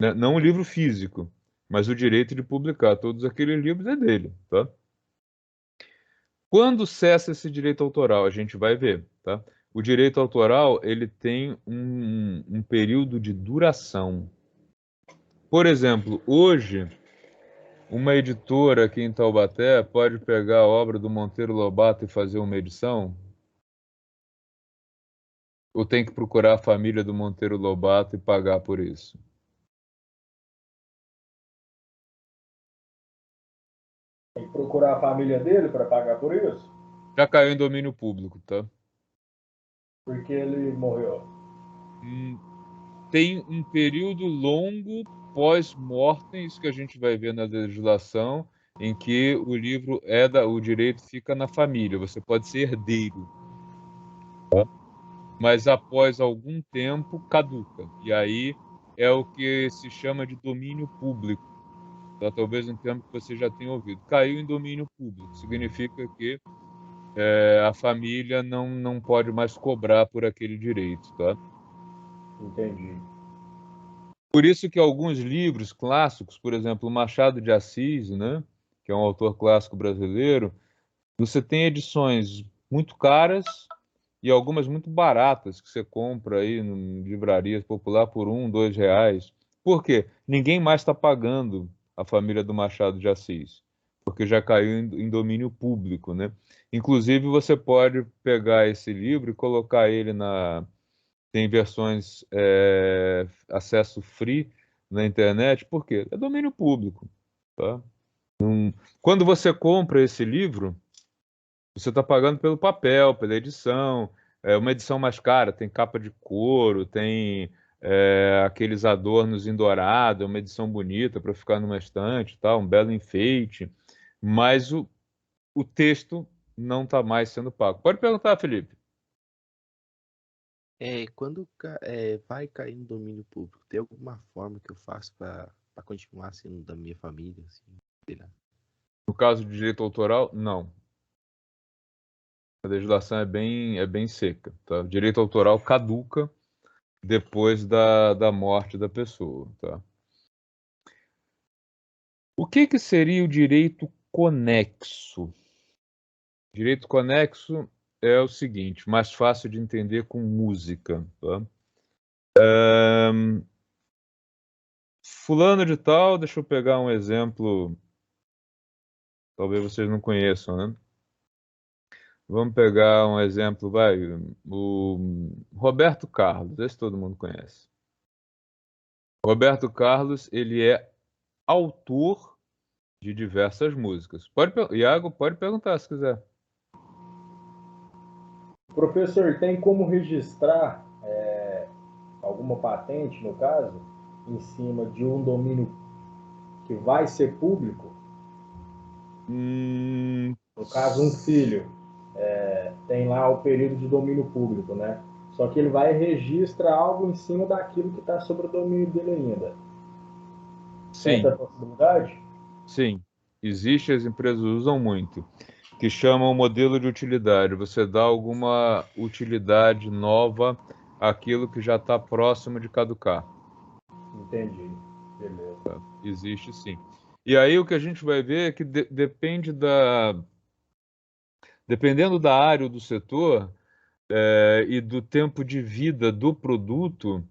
né? Não o livro físico, mas o direito de publicar todos aqueles livros é dele, tá? Quando cessa esse direito autoral, a gente vai ver, tá? O direito autoral, ele tem um período de duração. Por exemplo, hoje, uma editora aqui em Taubaté pode pegar a obra do Monteiro Lobato e fazer uma edição? Ou tem que procurar a família do Monteiro Lobato e pagar por isso? Tem que procurar a família dele para pagar por isso? Já caiu em domínio público, tá? Porque ele morreu. Tem um período longo pós-mortem, isso que a gente vai ver na legislação, em que o direito fica na família, você pode ser herdeiro, mas após algum tempo caduca. E aí é o que se chama de domínio público. Tá? Talvez um termo que você já tenha ouvido. Caiu em domínio público, significa que a família não pode mais cobrar por aquele direito, tá? Entendi. Por isso que alguns livros clássicos, por exemplo, Machado de Assis, né, que é um autor clássico brasileiro, você tem edições muito caras e algumas muito baratas que você compra aí em livrarias popular por R$ 1, R$ 2. Por quê? Ninguém mais está pagando a família do Machado de Assis, porque já caiu em domínio público, né? Inclusive, você pode pegar esse livro e colocar ele tem versões acesso free na internet, por quê? É domínio público, tá? Quando você compra esse livro, você está pagando pelo papel, pela edição. É uma edição mais cara, tem capa de couro, tem aqueles adornos em dourado, é uma edição bonita para ficar numa estante, tá? Um belo enfeite, mas o texto não está mais sendo pago. Pode perguntar, Felipe. Quando vai cair no domínio público, tem alguma forma que eu faço para continuar sendo da minha família? Assim, sei lá. No caso de direito autoral, não. A legislação é bem seca, tá? O direito autoral caduca depois da morte da pessoa, tá? O que seria o direito conexo? Direito conexo é o seguinte, mais fácil de entender com música, tá? Fulano de tal, deixa eu pegar um exemplo, talvez vocês não conheçam, né? Vamos pegar um exemplo, o Roberto Carlos, esse todo mundo conhece. Roberto Carlos, ele é autor de diversas músicas. Iago, pode perguntar se quiser. Professor, tem como registrar alguma patente, no caso, em cima de um domínio que vai ser público? No caso, um filho tem lá o período de domínio público, né? Só que ele vai e registra algo em cima daquilo que está sobre o domínio dele ainda. Sim, Essa possibilidade? sim. Existe, as empresas usam muito, que chamam modelo de utilidade. Você dá alguma utilidade nova àquilo que já está próximo de caducar. Entendi. Beleza. Existe, sim. E aí o que a gente vai ver é que dependendo da área ou do setor, e do tempo de vida do produto,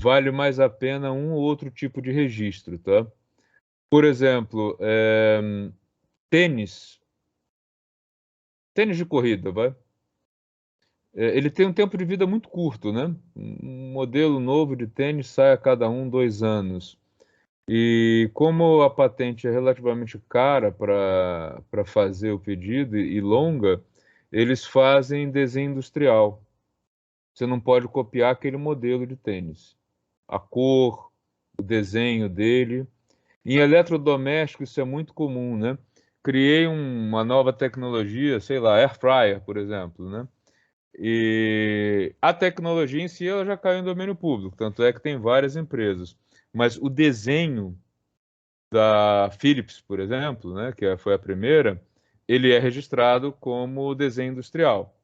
vale mais a pena um ou outro tipo de registro, tá? Por exemplo, tênis de corrida, vai? Ele tem um tempo de vida muito curto, né? Um modelo novo de tênis sai a cada 2 anos. E como a patente é relativamente cara para fazer o pedido e longa, eles fazem desenho industrial. Você não pode copiar aquele modelo de tênis. A cor, o desenho dele. Em eletrodoméstico isso é muito comum, né? Criei uma nova tecnologia, sei lá, air fryer, por exemplo, né? E a tecnologia em si ela já caiu em domínio público, tanto é que tem várias empresas. Mas o desenho da Philips, por exemplo, né, que foi a primeira, ele é registrado como desenho industrial.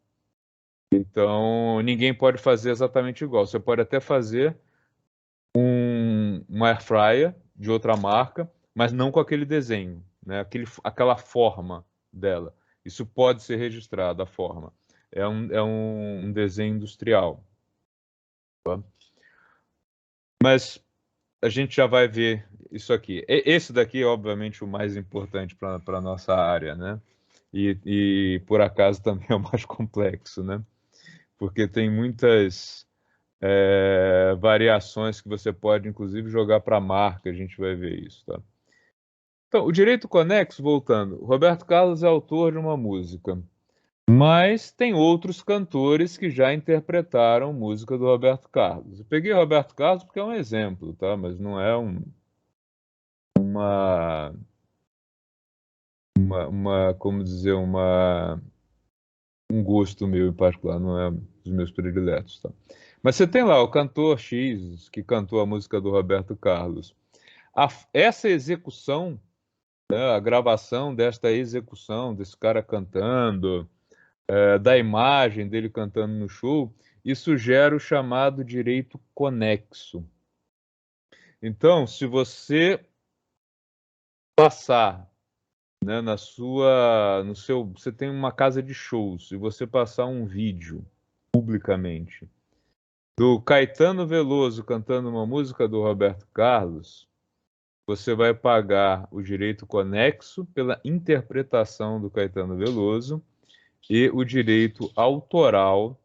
Então, ninguém pode fazer exatamente igual. Você pode até fazer uma air fryer de outra marca, mas não com aquele desenho, né? Aquela forma dela. Isso pode ser registrado, a forma. É um desenho industrial. Tá? Mas a gente já vai ver isso aqui. Esse daqui é, obviamente, o mais importante para a nossa área, né? E, por acaso, também é o mais complexo, né? Porque tem muitas variações que você pode, inclusive, jogar para a marca, a gente vai ver isso, tá? Então, o direito conexo, voltando, Roberto Carlos é autor de uma música, mas tem outros cantores que já interpretaram música do Roberto Carlos. Eu peguei Roberto Carlos porque é um exemplo, tá? Mas não é como dizer, um gosto meu em particular, não é dos meus prediletos, tá? Mas você tem lá o cantor X que cantou a música do Roberto Carlos. Essa execução, né, a gravação desta execução, desse cara cantando, da imagem dele cantando no show, isso gera o chamado direito conexo. Então, se você passar, né, você tem uma casa de shows e você passar um vídeo publicamente do Caetano Veloso cantando uma música do Roberto Carlos, você vai pagar o direito conexo pela interpretação do Caetano Veloso e o direito autoral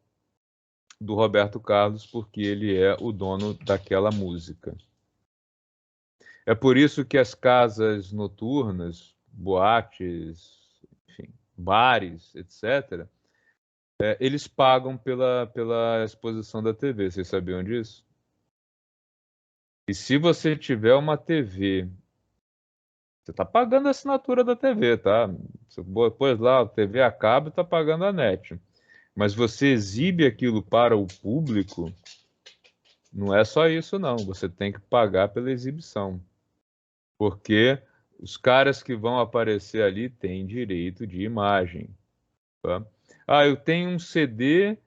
do Roberto Carlos, porque ele é o dono daquela música. É por isso que as casas noturnas, boates, enfim, bares, etc., eles pagam pela exposição da TV. Vocês sabiam disso? E se você tiver uma TV, você está pagando a assinatura da TV, tá? Você pôs lá, a TV a cabo, está pagando a net. Mas você exibe aquilo para o público, não é só isso, não. Você tem que pagar pela exibição. Porque os caras que vão aparecer ali têm direito de imagem. Tá? Ah, eu tenho um CD,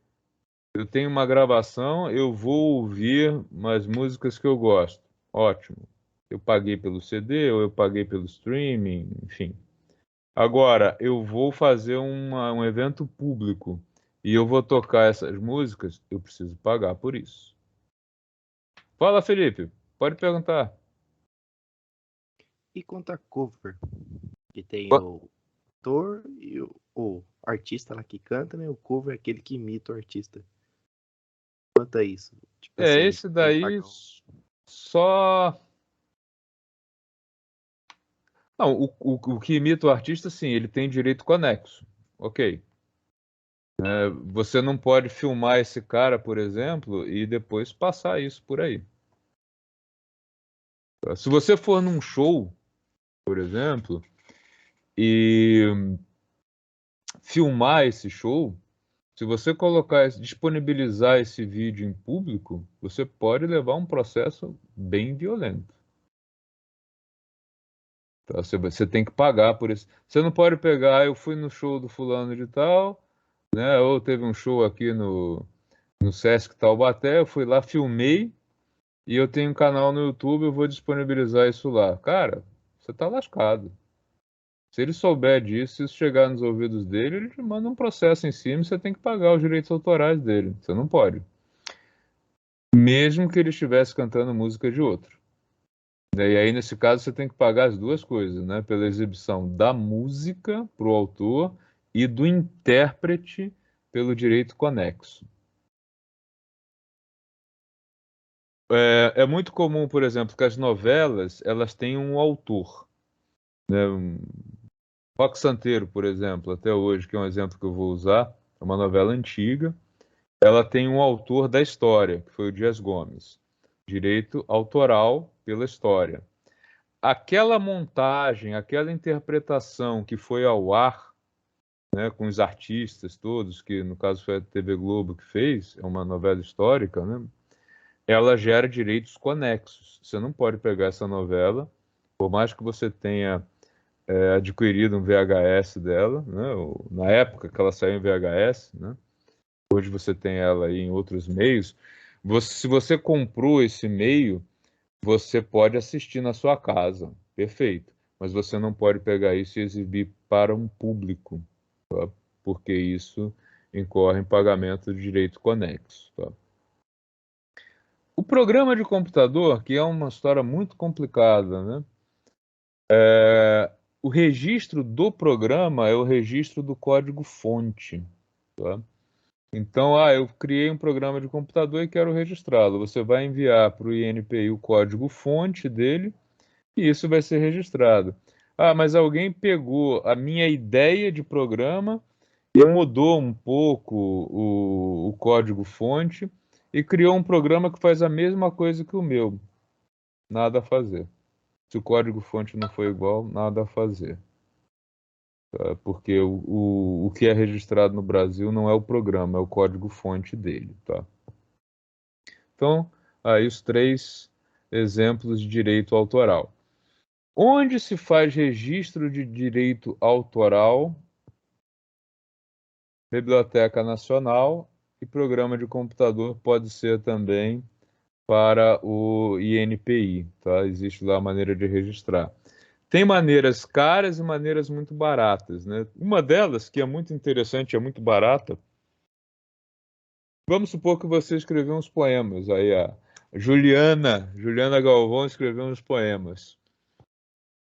eu tenho uma gravação, eu vou ouvir umas músicas que eu gosto. Ótimo. Eu paguei pelo CD ou eu paguei pelo streaming, enfim. Agora, eu vou fazer um evento público e eu vou tocar essas músicas, eu preciso pagar por isso. Fala, Felipe. Pode perguntar. E quanto a cover, que tem o ator e o artista lá que canta, né? O cover é aquele que imita o artista. Quanto a isso? Tipo assim, Esse daí só. Não, o que imita o artista, sim, ele tem direito conexo. Ok. Você não pode filmar esse cara, por exemplo, e depois passar isso por aí. Se você for num show, por exemplo, e filmar esse show, se você disponibilizar esse vídeo em público, você pode levar um processo bem violento. Tá? Você tem que pagar por isso. Você não pode pegar, eu fui no show do fulano de tal, né? Ou teve um show aqui no Sesc Taubaté, eu fui lá, filmei, e eu tenho um canal no YouTube, eu vou disponibilizar isso lá. Cara, você tá lascado. Se ele souber disso, se isso chegar nos ouvidos dele, ele te manda um processo em cima e você tem que pagar os direitos autorais dele. Você não pode. Mesmo que ele estivesse cantando música de outro. E aí, nesse caso, você tem que pagar as duas coisas, né? Pela exibição da música para o autor e do intérprete pelo direito conexo. É muito comum, por exemplo, que as novelas elas têm um autor, né? Roque Santeiro, por exemplo, até hoje, que é um exemplo que eu vou usar, é uma novela antiga, ela tem um autor da história, que foi o Dias Gomes. Direito autoral pela história. Aquela montagem, aquela interpretação que foi ao ar, né, com os artistas todos, que no caso foi a TV Globo que fez, é uma novela histórica, né, ela gera direitos conexos. Você não pode pegar essa novela, por mais que você tenha adquirido um VHS dela, né, na época que ela saiu em VHS, né, hoje você tem ela aí em outros meios, se você comprou esse meio, você pode assistir na sua casa, perfeito, mas você não pode pegar isso e exibir para um público, tá? Porque isso incorre em pagamento de direito conexo. Tá? O programa de computador, que é uma história muito complicada, né? O registro do programa é o registro do código-fonte. Tá? Então, eu criei um programa de computador e quero registrá-lo. Você vai enviar para o INPI o código-fonte dele e isso vai ser registrado. Mas alguém pegou a minha ideia de programa e mudou um pouco o código-fonte e criou um programa que faz a mesma coisa que o meu. Nada a fazer. Se o código-fonte não for igual, nada a fazer. Tá? Porque o que é registrado no Brasil não é o programa, é o código-fonte dele. Tá? Então, aí os 3 exemplos de direito autoral. Onde se faz registro de direito autoral, Biblioteca Nacional e programa de computador pode ser também para o INPI, tá? Existe lá a maneira de registrar. Tem maneiras caras e maneiras muito baratas, né? Uma delas, que é muito interessante, é muito barata, vamos supor que você escreveu uns poemas, aí a Juliana Galvão escreveu uns poemas.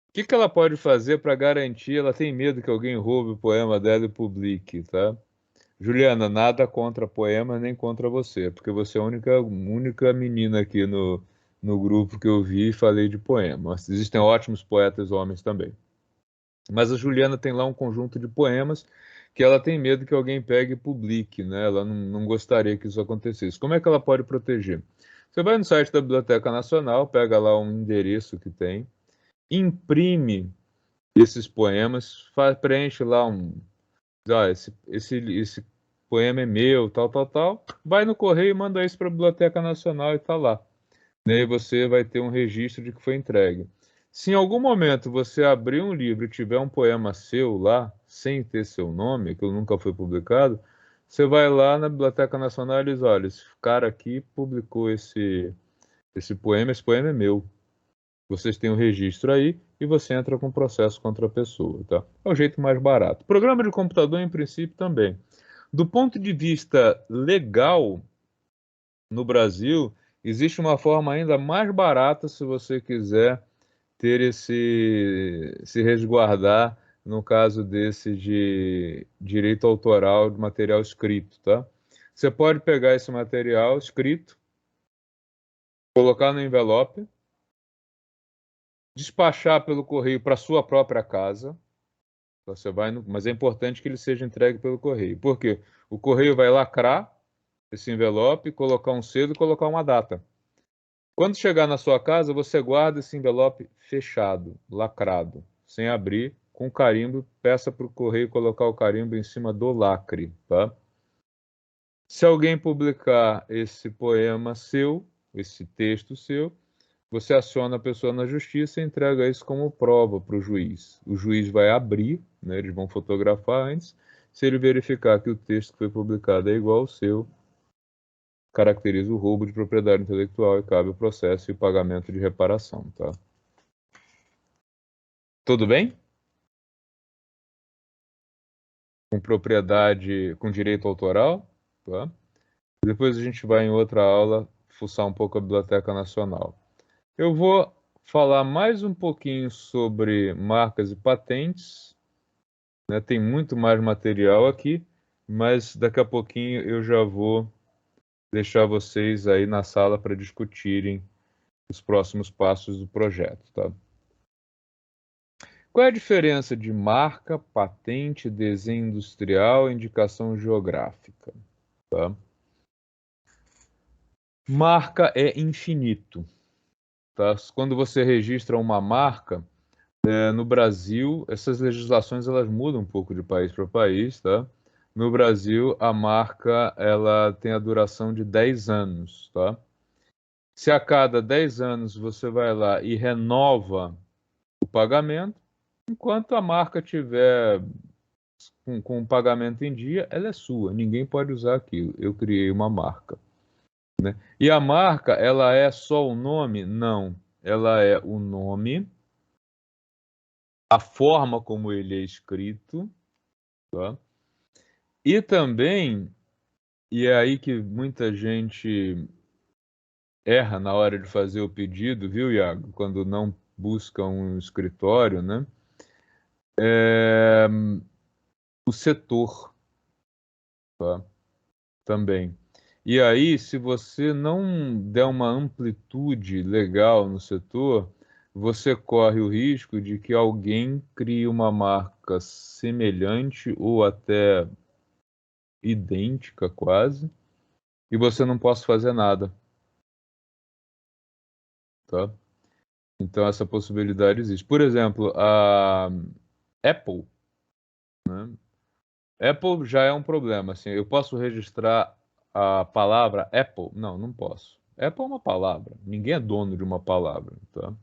O que ela pode fazer para garantir? Ela tem medo que alguém roube o poema dela e publique, tá? Juliana, nada contra poema nem contra você, porque você é a única menina aqui no grupo que eu vi e falei de poema. Existem ótimos poetas homens também. Mas a Juliana tem lá um conjunto de poemas que ela tem medo que alguém pegue e publique, né? Ela não gostaria que isso acontecesse. Como é que ela pode proteger? Você vai no site da Biblioteca Nacional, pega lá um endereço que tem, imprime esses poemas, preenche lá esse poema é meu, tal, vai no correio e manda isso para a Biblioteca Nacional e tá lá. E aí você vai ter um registro de que foi entregue. Se em algum momento você abrir um livro e tiver um poema seu lá, sem ter seu nome, que nunca foi publicado, você vai lá na Biblioteca Nacional e diz, olha, esse cara aqui publicou esse poema é meu. Vocês têm um registro aí e você entra com processo contra a pessoa, tá? É o jeito mais barato. Programa de computador, em princípio, também. Do ponto de vista legal, no Brasil, existe uma forma ainda mais barata se você quiser ter se resguardar no caso desse de direito autoral de material escrito, tá? Você pode pegar esse material escrito, colocar no envelope, despachar pelo correio para sua própria casa. Você vai mas é importante que ele seja entregue pelo correio. Por quê? O correio vai lacrar esse envelope, colocar um selo e colocar uma data. Quando chegar na sua casa, você guarda esse envelope fechado, lacrado, sem abrir, com carimbo. Peça para o correio colocar o carimbo em cima do lacre, tá? Se alguém publicar esse poema seu, esse texto seu, você aciona a pessoa na justiça e entrega isso como prova para o juiz. O juiz vai abrir, né, eles vão fotografar antes. Se ele verificar que o texto que foi publicado é igual ao seu, caracteriza o roubo de propriedade intelectual e cabe o processo e o pagamento de reparação, tá? Tudo bem? Com propriedade, com direito autoral, tá? Depois a gente vai em outra aula fuçar um pouco a Biblioteca Nacional. Eu vou falar mais um pouquinho sobre marcas e patentes, né? Tem muito mais material aqui, mas daqui a pouquinho eu já vou deixar vocês aí na sala para discutirem os próximos passos do projeto, tá? Qual é a diferença de marca, patente, desenho industrial e indicação geográfica? Tá? Marca é infinito. Tá? Quando você registra uma marca, no Brasil, essas legislações elas mudam um pouco de país para país. Tá? No Brasil, a marca ela tem a duração de 10 anos. Tá? Se a cada 10 anos você vai lá e renova o pagamento, enquanto a marca tiver com o pagamento em dia, ela é sua. Ninguém pode usar aquilo. Eu criei uma marca. Né? E a marca, ela é só o nome? Não. Ela é o nome, a forma como ele é escrito, tá? E também, e é aí que muita gente erra na hora de fazer o pedido, viu, Iago? Quando não busca um escritório, né? O setor, tá? Também. E aí, se você não der uma amplitude legal no setor, você corre o risco de que alguém crie uma marca semelhante ou até idêntica quase, e você não possa fazer nada, tá? Então essa possibilidade existe. Por exemplo, a Apple, né? Apple já é um problema, assim, eu posso registrar a palavra Apple? Não, não posso. Apple é uma palavra, ninguém é dono de uma palavra, tá?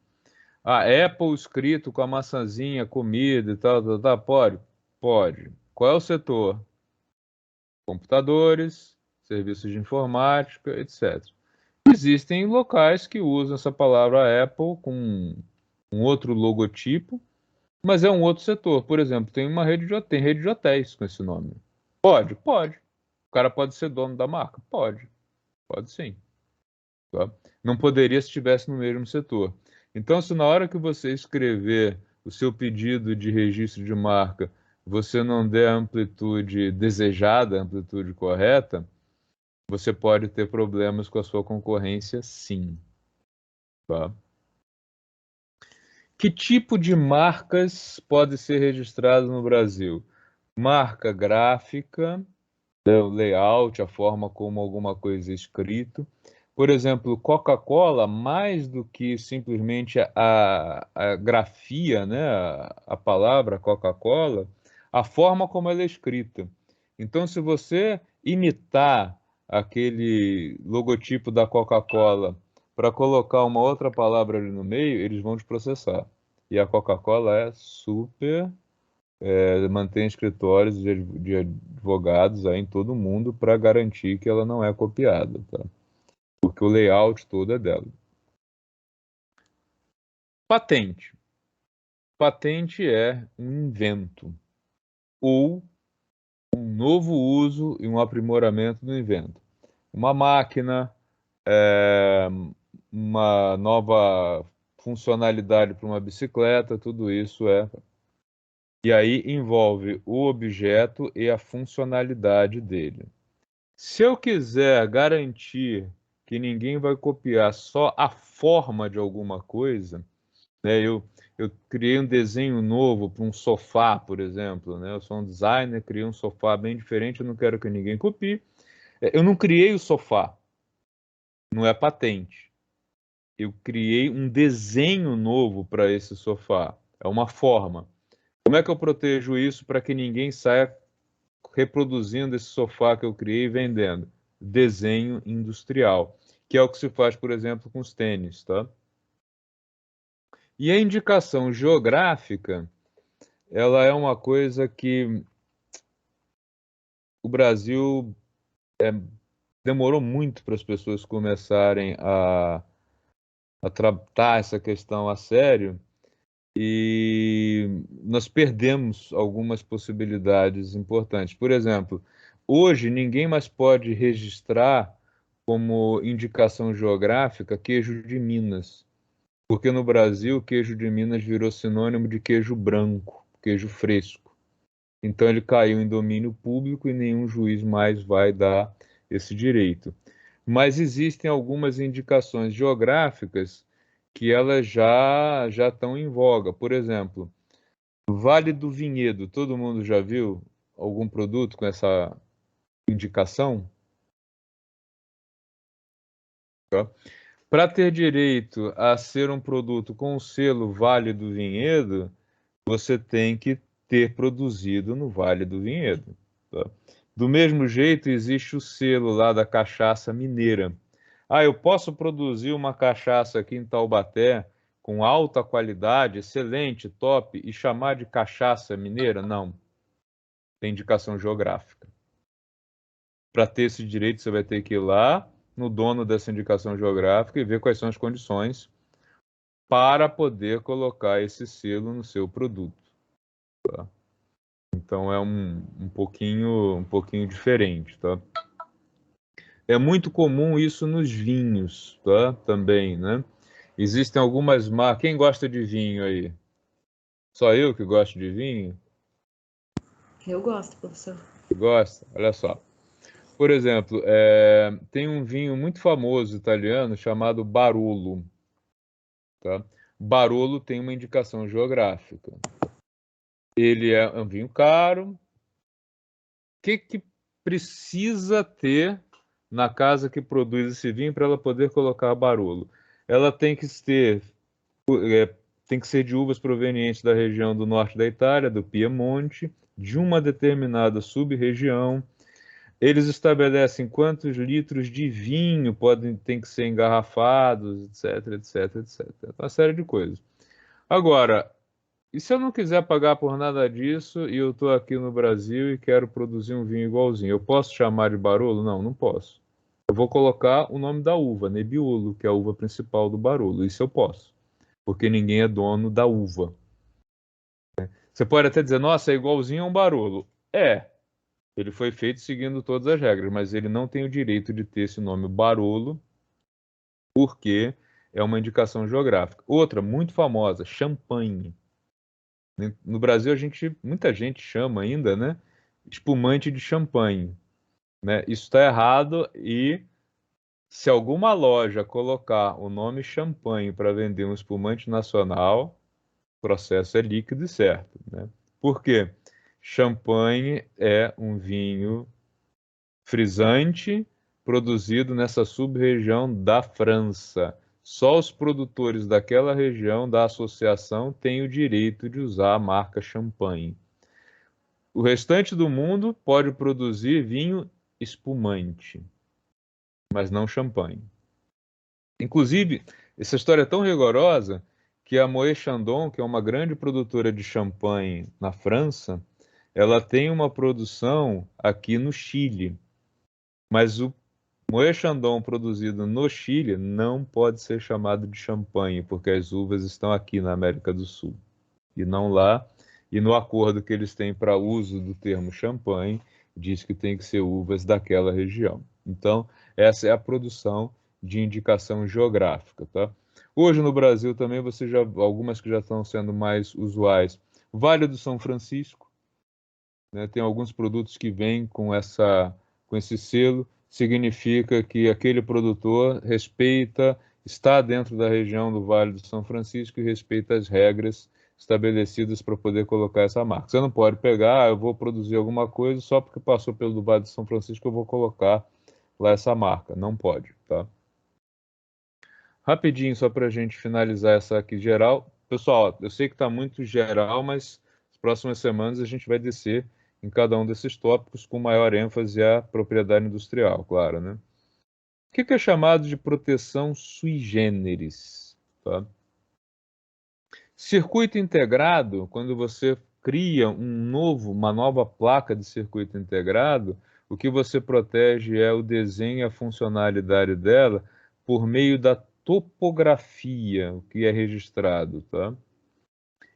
Ah, Apple escrito com a maçãzinha, comida e tal, tal, tal, pode? Pode. Qual é o setor? Computadores, serviços de informática, etc. Existem locais que usam essa palavra Apple com um outro logotipo, mas é um outro setor. Por exemplo, tem rede de hotéis com esse nome. Pode? Pode. O cara pode ser dono da marca? Pode. Pode sim. Tá? Não poderia se estivesse no mesmo setor. Então, se na hora que você escrever o seu pedido de registro de marca, você não der a amplitude desejada, a amplitude correta, você pode ter problemas com a sua concorrência, sim. Tá? Que tipo de marcas pode ser registrado no Brasil? Marca gráfica, o layout, a forma como alguma coisa é escrito. Por exemplo, Coca-Cola, mais do que simplesmente a grafia, né, a palavra Coca-Cola, a forma como ela é escrita. Então, se você imitar aquele logotipo da Coca-Cola para colocar uma outra palavra ali no meio, eles vão te processar. E a Coca-Cola é super mantém escritórios de advogados aí em todo mundo para garantir que ela não é copiada, tá? Porque o layout todo é dela. Patente. Patente é um invento ou um novo uso e um aprimoramento do invento. Uma máquina, uma nova funcionalidade para uma bicicleta, tudo isso é. E aí envolve o objeto e a funcionalidade dele. Se eu quiser garantir que ninguém vai copiar só a forma de alguma coisa, né, eu criei um desenho novo para um sofá, por exemplo, né, eu sou um designer, criei um sofá bem diferente, eu não quero que ninguém copie. Eu não criei o sofá, não é patente. Eu criei um desenho novo para esse sofá, é uma forma. Como é que eu protejo isso para que ninguém saia reproduzindo esse sofá que eu criei e vendendo? Desenho industrial, que é o que se faz, por exemplo, com os tênis, tá? E a indicação geográfica, ela é uma coisa que o Brasil demorou muito para as pessoas começarem a tratar essa questão a sério, e nós perdemos algumas possibilidades importantes. Por exemplo, hoje ninguém mais pode registrar como indicação geográfica queijo de Minas, porque no Brasil o queijo de Minas virou sinônimo de queijo branco, queijo fresco. Então ele caiu em domínio público e nenhum juiz mais vai dar esse direito. Mas existem algumas indicações geográficas que elas já estão em voga. Por exemplo, Vale do Vinhedo. Todo mundo já viu algum produto com essa indicação? Tá? Para ter direito a ser um produto com o selo Vale do Vinhedo, você tem que ter produzido no Vale do Vinhedo. Tá? Do mesmo jeito, existe o selo lá da cachaça mineira. Ah, eu posso produzir uma cachaça aqui em Taubaté com alta qualidade, excelente, top, e chamar de cachaça mineira? Não. Tem indicação geográfica. Para ter esse direito, você vai ter que ir lá no dono dessa indicação geográfica e ver quais são as condições para poder colocar esse selo no seu produto. Tá? Então é um pouquinho diferente, tá? É muito comum isso nos vinhos, tá? Também, né? Existem algumas marcas. Quem gosta de vinho aí? Só eu que gosto de vinho? Eu gosto, professor. Gosta? Olha só. Por exemplo, tem um vinho muito famoso italiano chamado Barolo, tá? Barolo tem uma indicação geográfica. Ele é um vinho caro. O que precisa ter na casa que produz esse vinho para ela poder colocar Barolo? Ela tem que ser de uvas provenientes da região do norte da Itália, do Piemonte, de uma determinada sub-região. Eles estabelecem quantos litros de vinho tem que ser engarrafados, etc, etc, etc. Uma série de coisas. Agora, e se eu não quiser pagar por nada disso e eu estou aqui no Brasil e quero produzir um vinho igualzinho, eu posso chamar de Barolo? Não, não posso. Eu vou colocar o nome da uva, Nebbiolo, que é a uva principal do Barolo. Isso eu posso, porque ninguém é dono da uva. Você pode até dizer, nossa, é igualzinho a um Barolo. É, ele foi feito seguindo todas as regras, mas ele não tem o direito de ter esse nome Barolo, porque é uma indicação geográfica. Outra, muito famosa, champanhe. No Brasil, muita gente chama ainda, né, espumante de champanhe, né? Isso está errado, e se alguma loja colocar o nome champanhe para vender um espumante nacional, o processo é líquido e certo, né? Por quê? Champanhe é um vinho frisante produzido nessa sub-região da França. Só os produtores daquela região da associação têm o direito de usar a marca champanhe. O restante do mundo pode produzir vinho espumante, mas não champanhe. Inclusive, essa história é tão rigorosa que a Moët Chandon, que é uma grande produtora de champanhe na França, ela tem uma produção aqui no Chile. Mas o Moët Chandon produzido no Chile não pode ser chamado de champanhe, porque as uvas estão aqui na América do Sul e não lá. E no acordo que eles têm para uso do termo champanhe, diz que tem que ser uvas daquela região. Então, essa é a produção de indicação geográfica, tá? Hoje no Brasil também algumas que já estão sendo mais usuais. Vale do São Francisco, né? Tem alguns produtos que vêm com esse selo. Significa que aquele produtor está dentro da região do Vale do São Francisco e respeita as regras estabelecidas para poder colocar essa marca. Você não pode pegar, eu vou produzir alguma coisa, só porque passou pelo Vale do São Francisco eu vou colocar lá essa marca. Não pode, tá? Rapidinho, só para a gente finalizar essa aqui geral. Pessoal, eu sei que está muito geral, mas nas próximas semanas a gente vai descer em cada um desses tópicos com maior ênfase à propriedade industrial, claro, né? O que é chamado de proteção sui generis? Tá? Circuito integrado, quando você cria uma nova placa de circuito integrado, o que você protege é o desenho e a funcionalidade dela por meio da topografia, o que é registrado, tá?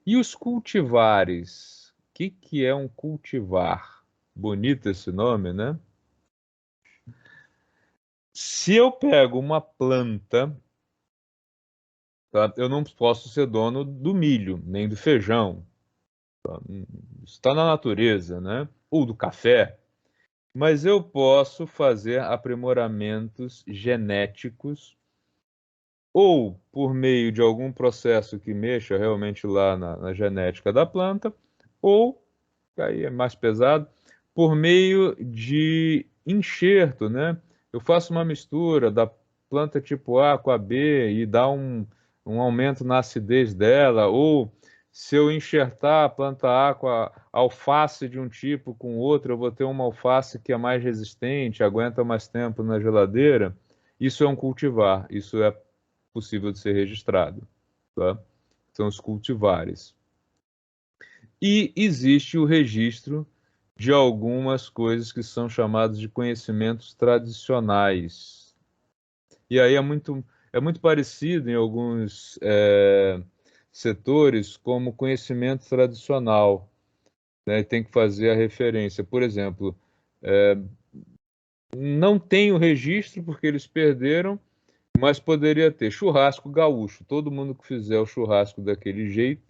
E os cultivares? O que é um cultivar? Bonito esse nome, né? Se eu pego uma planta, tá? Eu não posso ser dono do milho, nem do feijão. Tá? Isso está na natureza, né? Ou do café. Mas eu posso fazer aprimoramentos genéticos ou por meio de algum processo que mexa realmente lá na genética da planta, ou, aí é mais pesado, por meio de enxerto, né? Eu faço uma mistura da planta tipo A com a B e dá um aumento na acidez dela, ou se eu enxertar a planta A com a alface de um tipo com outra, eu vou ter uma alface que é mais resistente, aguenta mais tempo na geladeira. Isso é um cultivar, isso é possível de ser registrado, tá? São os cultivares. E existe o registro de algumas coisas que são chamadas de conhecimentos tradicionais. E aí é muito parecido em alguns setores como conhecimento tradicional, né? Tem que fazer a referência. Por exemplo, não tem o registro porque eles perderam, mas poderia ter churrasco gaúcho. Todo mundo que fizer o churrasco daquele jeito,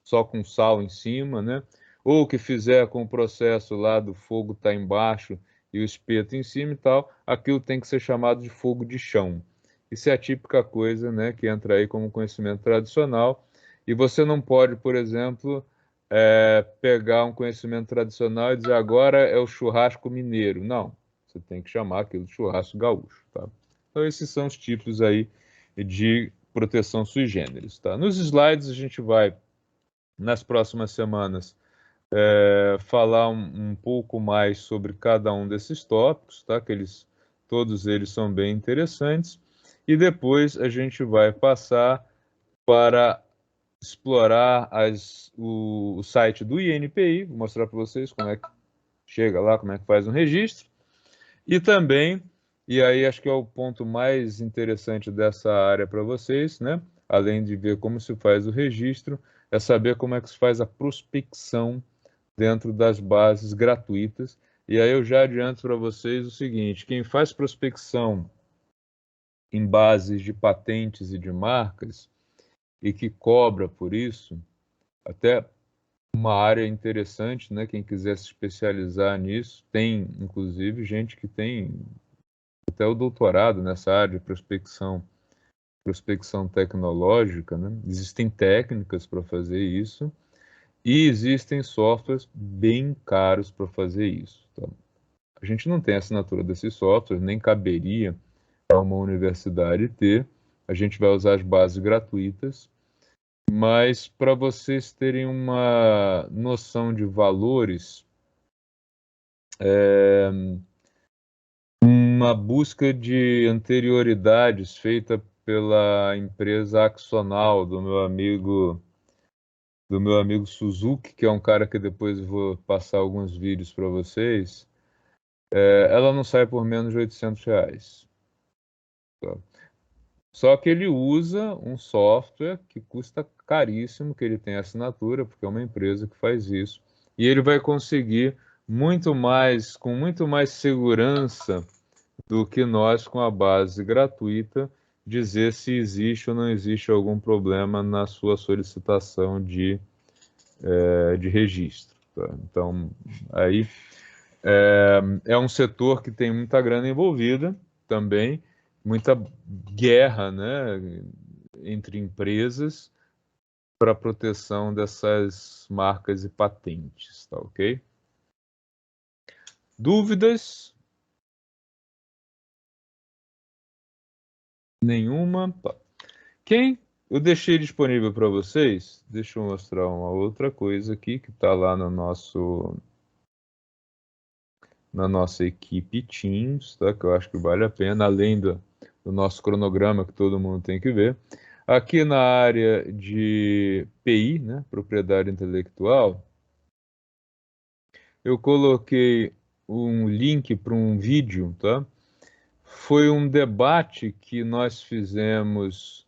só com sal em cima, né? Ou que fizer com o processo lá do fogo tá embaixo e o espeto em cima e tal, aquilo tem que ser chamado de fogo de chão. Isso é a típica coisa, né, que entra aí como conhecimento tradicional. E você não pode, por exemplo, pegar um conhecimento tradicional e dizer agora é o churrasco mineiro. Não, você tem que chamar aquilo de churrasco gaúcho, tá? Então, esses são os tipos aí de proteção sui generis, tá? Nos slides, a gente vai, nas próximas semanas, falar um pouco mais sobre cada um desses tópicos, tá? Todos eles são bem interessantes. E depois a gente vai passar para explorar o site do INPI, vou mostrar para vocês como é que chega lá, como é que faz um registro. E também, e aí acho que é o ponto mais interessante dessa área para vocês, né? Além de ver como se faz o registro, é saber como é que se faz a prospecção dentro das bases gratuitas. E aí eu já adianto para vocês o seguinte: quem faz prospecção em bases de patentes e de marcas e que cobra por isso, até uma área interessante, né? Quem quiser se especializar nisso, tem inclusive gente que tem até o doutorado nessa área de prospecção tecnológica, né? Existem técnicas para fazer isso e existem softwares bem caros para fazer isso, tá? A gente não tem assinatura desses softwares, nem caberia a uma universidade ter. A gente vai usar as bases gratuitas, mas para vocês terem uma noção de valores, uma busca de anterioridades feita pela empresa Axonal do meu amigo Suzuki, que é um cara que depois eu vou passar alguns vídeos para vocês, ela não sai por menos de R$ 800. Tá? Só que ele usa um software que custa caríssimo, que ele tem assinatura, porque é uma empresa que faz isso, e ele vai conseguir muito mais, com muito mais segurança do que nós, com a base gratuita, dizer se existe ou não existe algum problema na sua solicitação de registro. Tá? Então, aí é um setor que tem muita grana envolvida também, muita guerra, né, entre empresas para proteção dessas marcas e patentes, tá ok? Dúvidas? Nenhuma? Tá. Eu deixei disponível para vocês, deixa eu mostrar uma outra coisa aqui que está lá no na nossa equipe Teams, tá? Que eu acho que vale a pena, além do nosso cronograma que todo mundo tem que ver. Aqui na área de PI, né, propriedade intelectual, eu coloquei um link para um vídeo, tá? Foi um debate que nós fizemos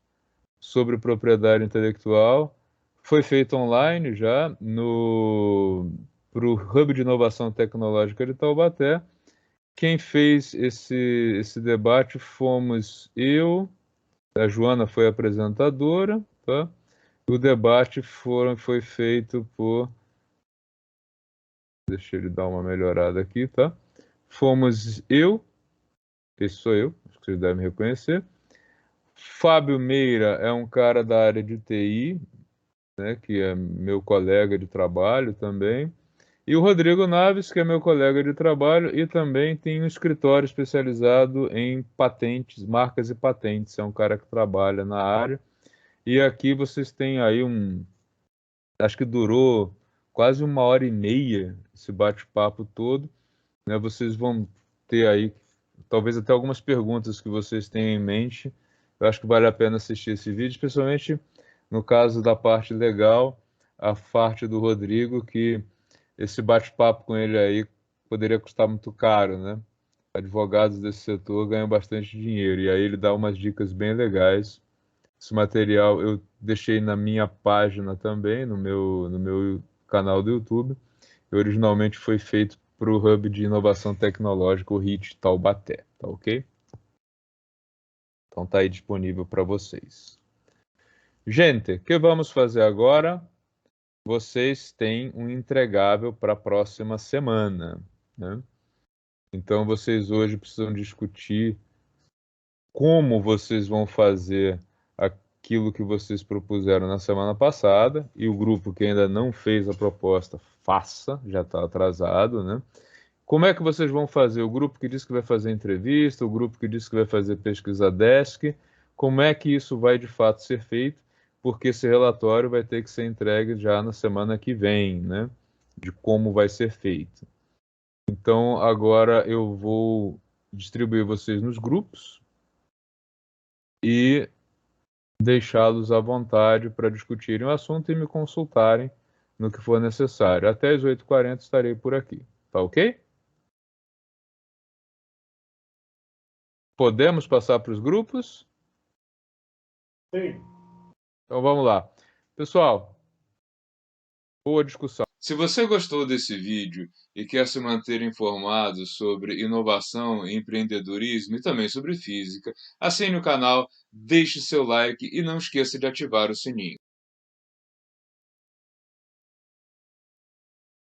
sobre propriedade intelectual. Foi feito online já para o Hub de Inovação Tecnológica de Taubaté. Quem fez esse debate fomos eu, a Joana foi apresentadora, tá? O debate foi feito por... Deixa ele dar uma melhorada aqui, tá? Fomos eu, esse sou eu, acho que vocês devem reconhecer. Fábio Meira é um cara da área de TI, né, que é meu colega de trabalho também. E o Rodrigo Naves, que é meu colega de trabalho e também tem um escritório especializado em patentes, marcas e patentes. É um cara que trabalha na área. E aqui vocês têm aí acho que durou quase 1h30 esse bate-papo todo, né? Vocês vão ter aí talvez até algumas perguntas que vocês tenham em mente. Eu acho que vale a pena assistir esse vídeo, especialmente no caso da parte legal, a parte do Rodrigo, que esse bate-papo com ele aí poderia custar muito caro, né? Advogados desse setor ganham bastante dinheiro, e aí ele dá umas dicas bem legais. Esse material eu deixei na minha página também, no meu canal do YouTube. Originalmente foi feito para o Hub de Inovação Tecnológica, o HIT Taubaté, tá ok? Então tá aí disponível para vocês. Gente, o que vamos fazer agora? Vocês têm um entregável para a próxima semana, né? Então vocês hoje precisam discutir como vocês vão fazer aquilo que vocês propuseram na semana passada, e o grupo que ainda não fez a proposta, faça, já está atrasado, né? Como é que vocês vão fazer? O grupo que disse que vai fazer entrevista, o grupo que disse que vai fazer pesquisa desk, como é que isso vai de fato ser feito? Porque esse relatório vai ter que ser entregue já na semana que vem, né? De como vai ser feito. Então, agora eu vou distribuir vocês nos grupos e deixá-los à vontade para discutirem o assunto e me consultarem no que for necessário. Até as 8h40 estarei por aqui. Tá ok? Podemos passar para os grupos? Sim. Então vamos lá. Pessoal, boa discussão. Se você gostou desse vídeo e quer se manter informado sobre inovação, empreendedorismo e também sobre física, assine o canal, deixe seu like e não esqueça de ativar o sininho.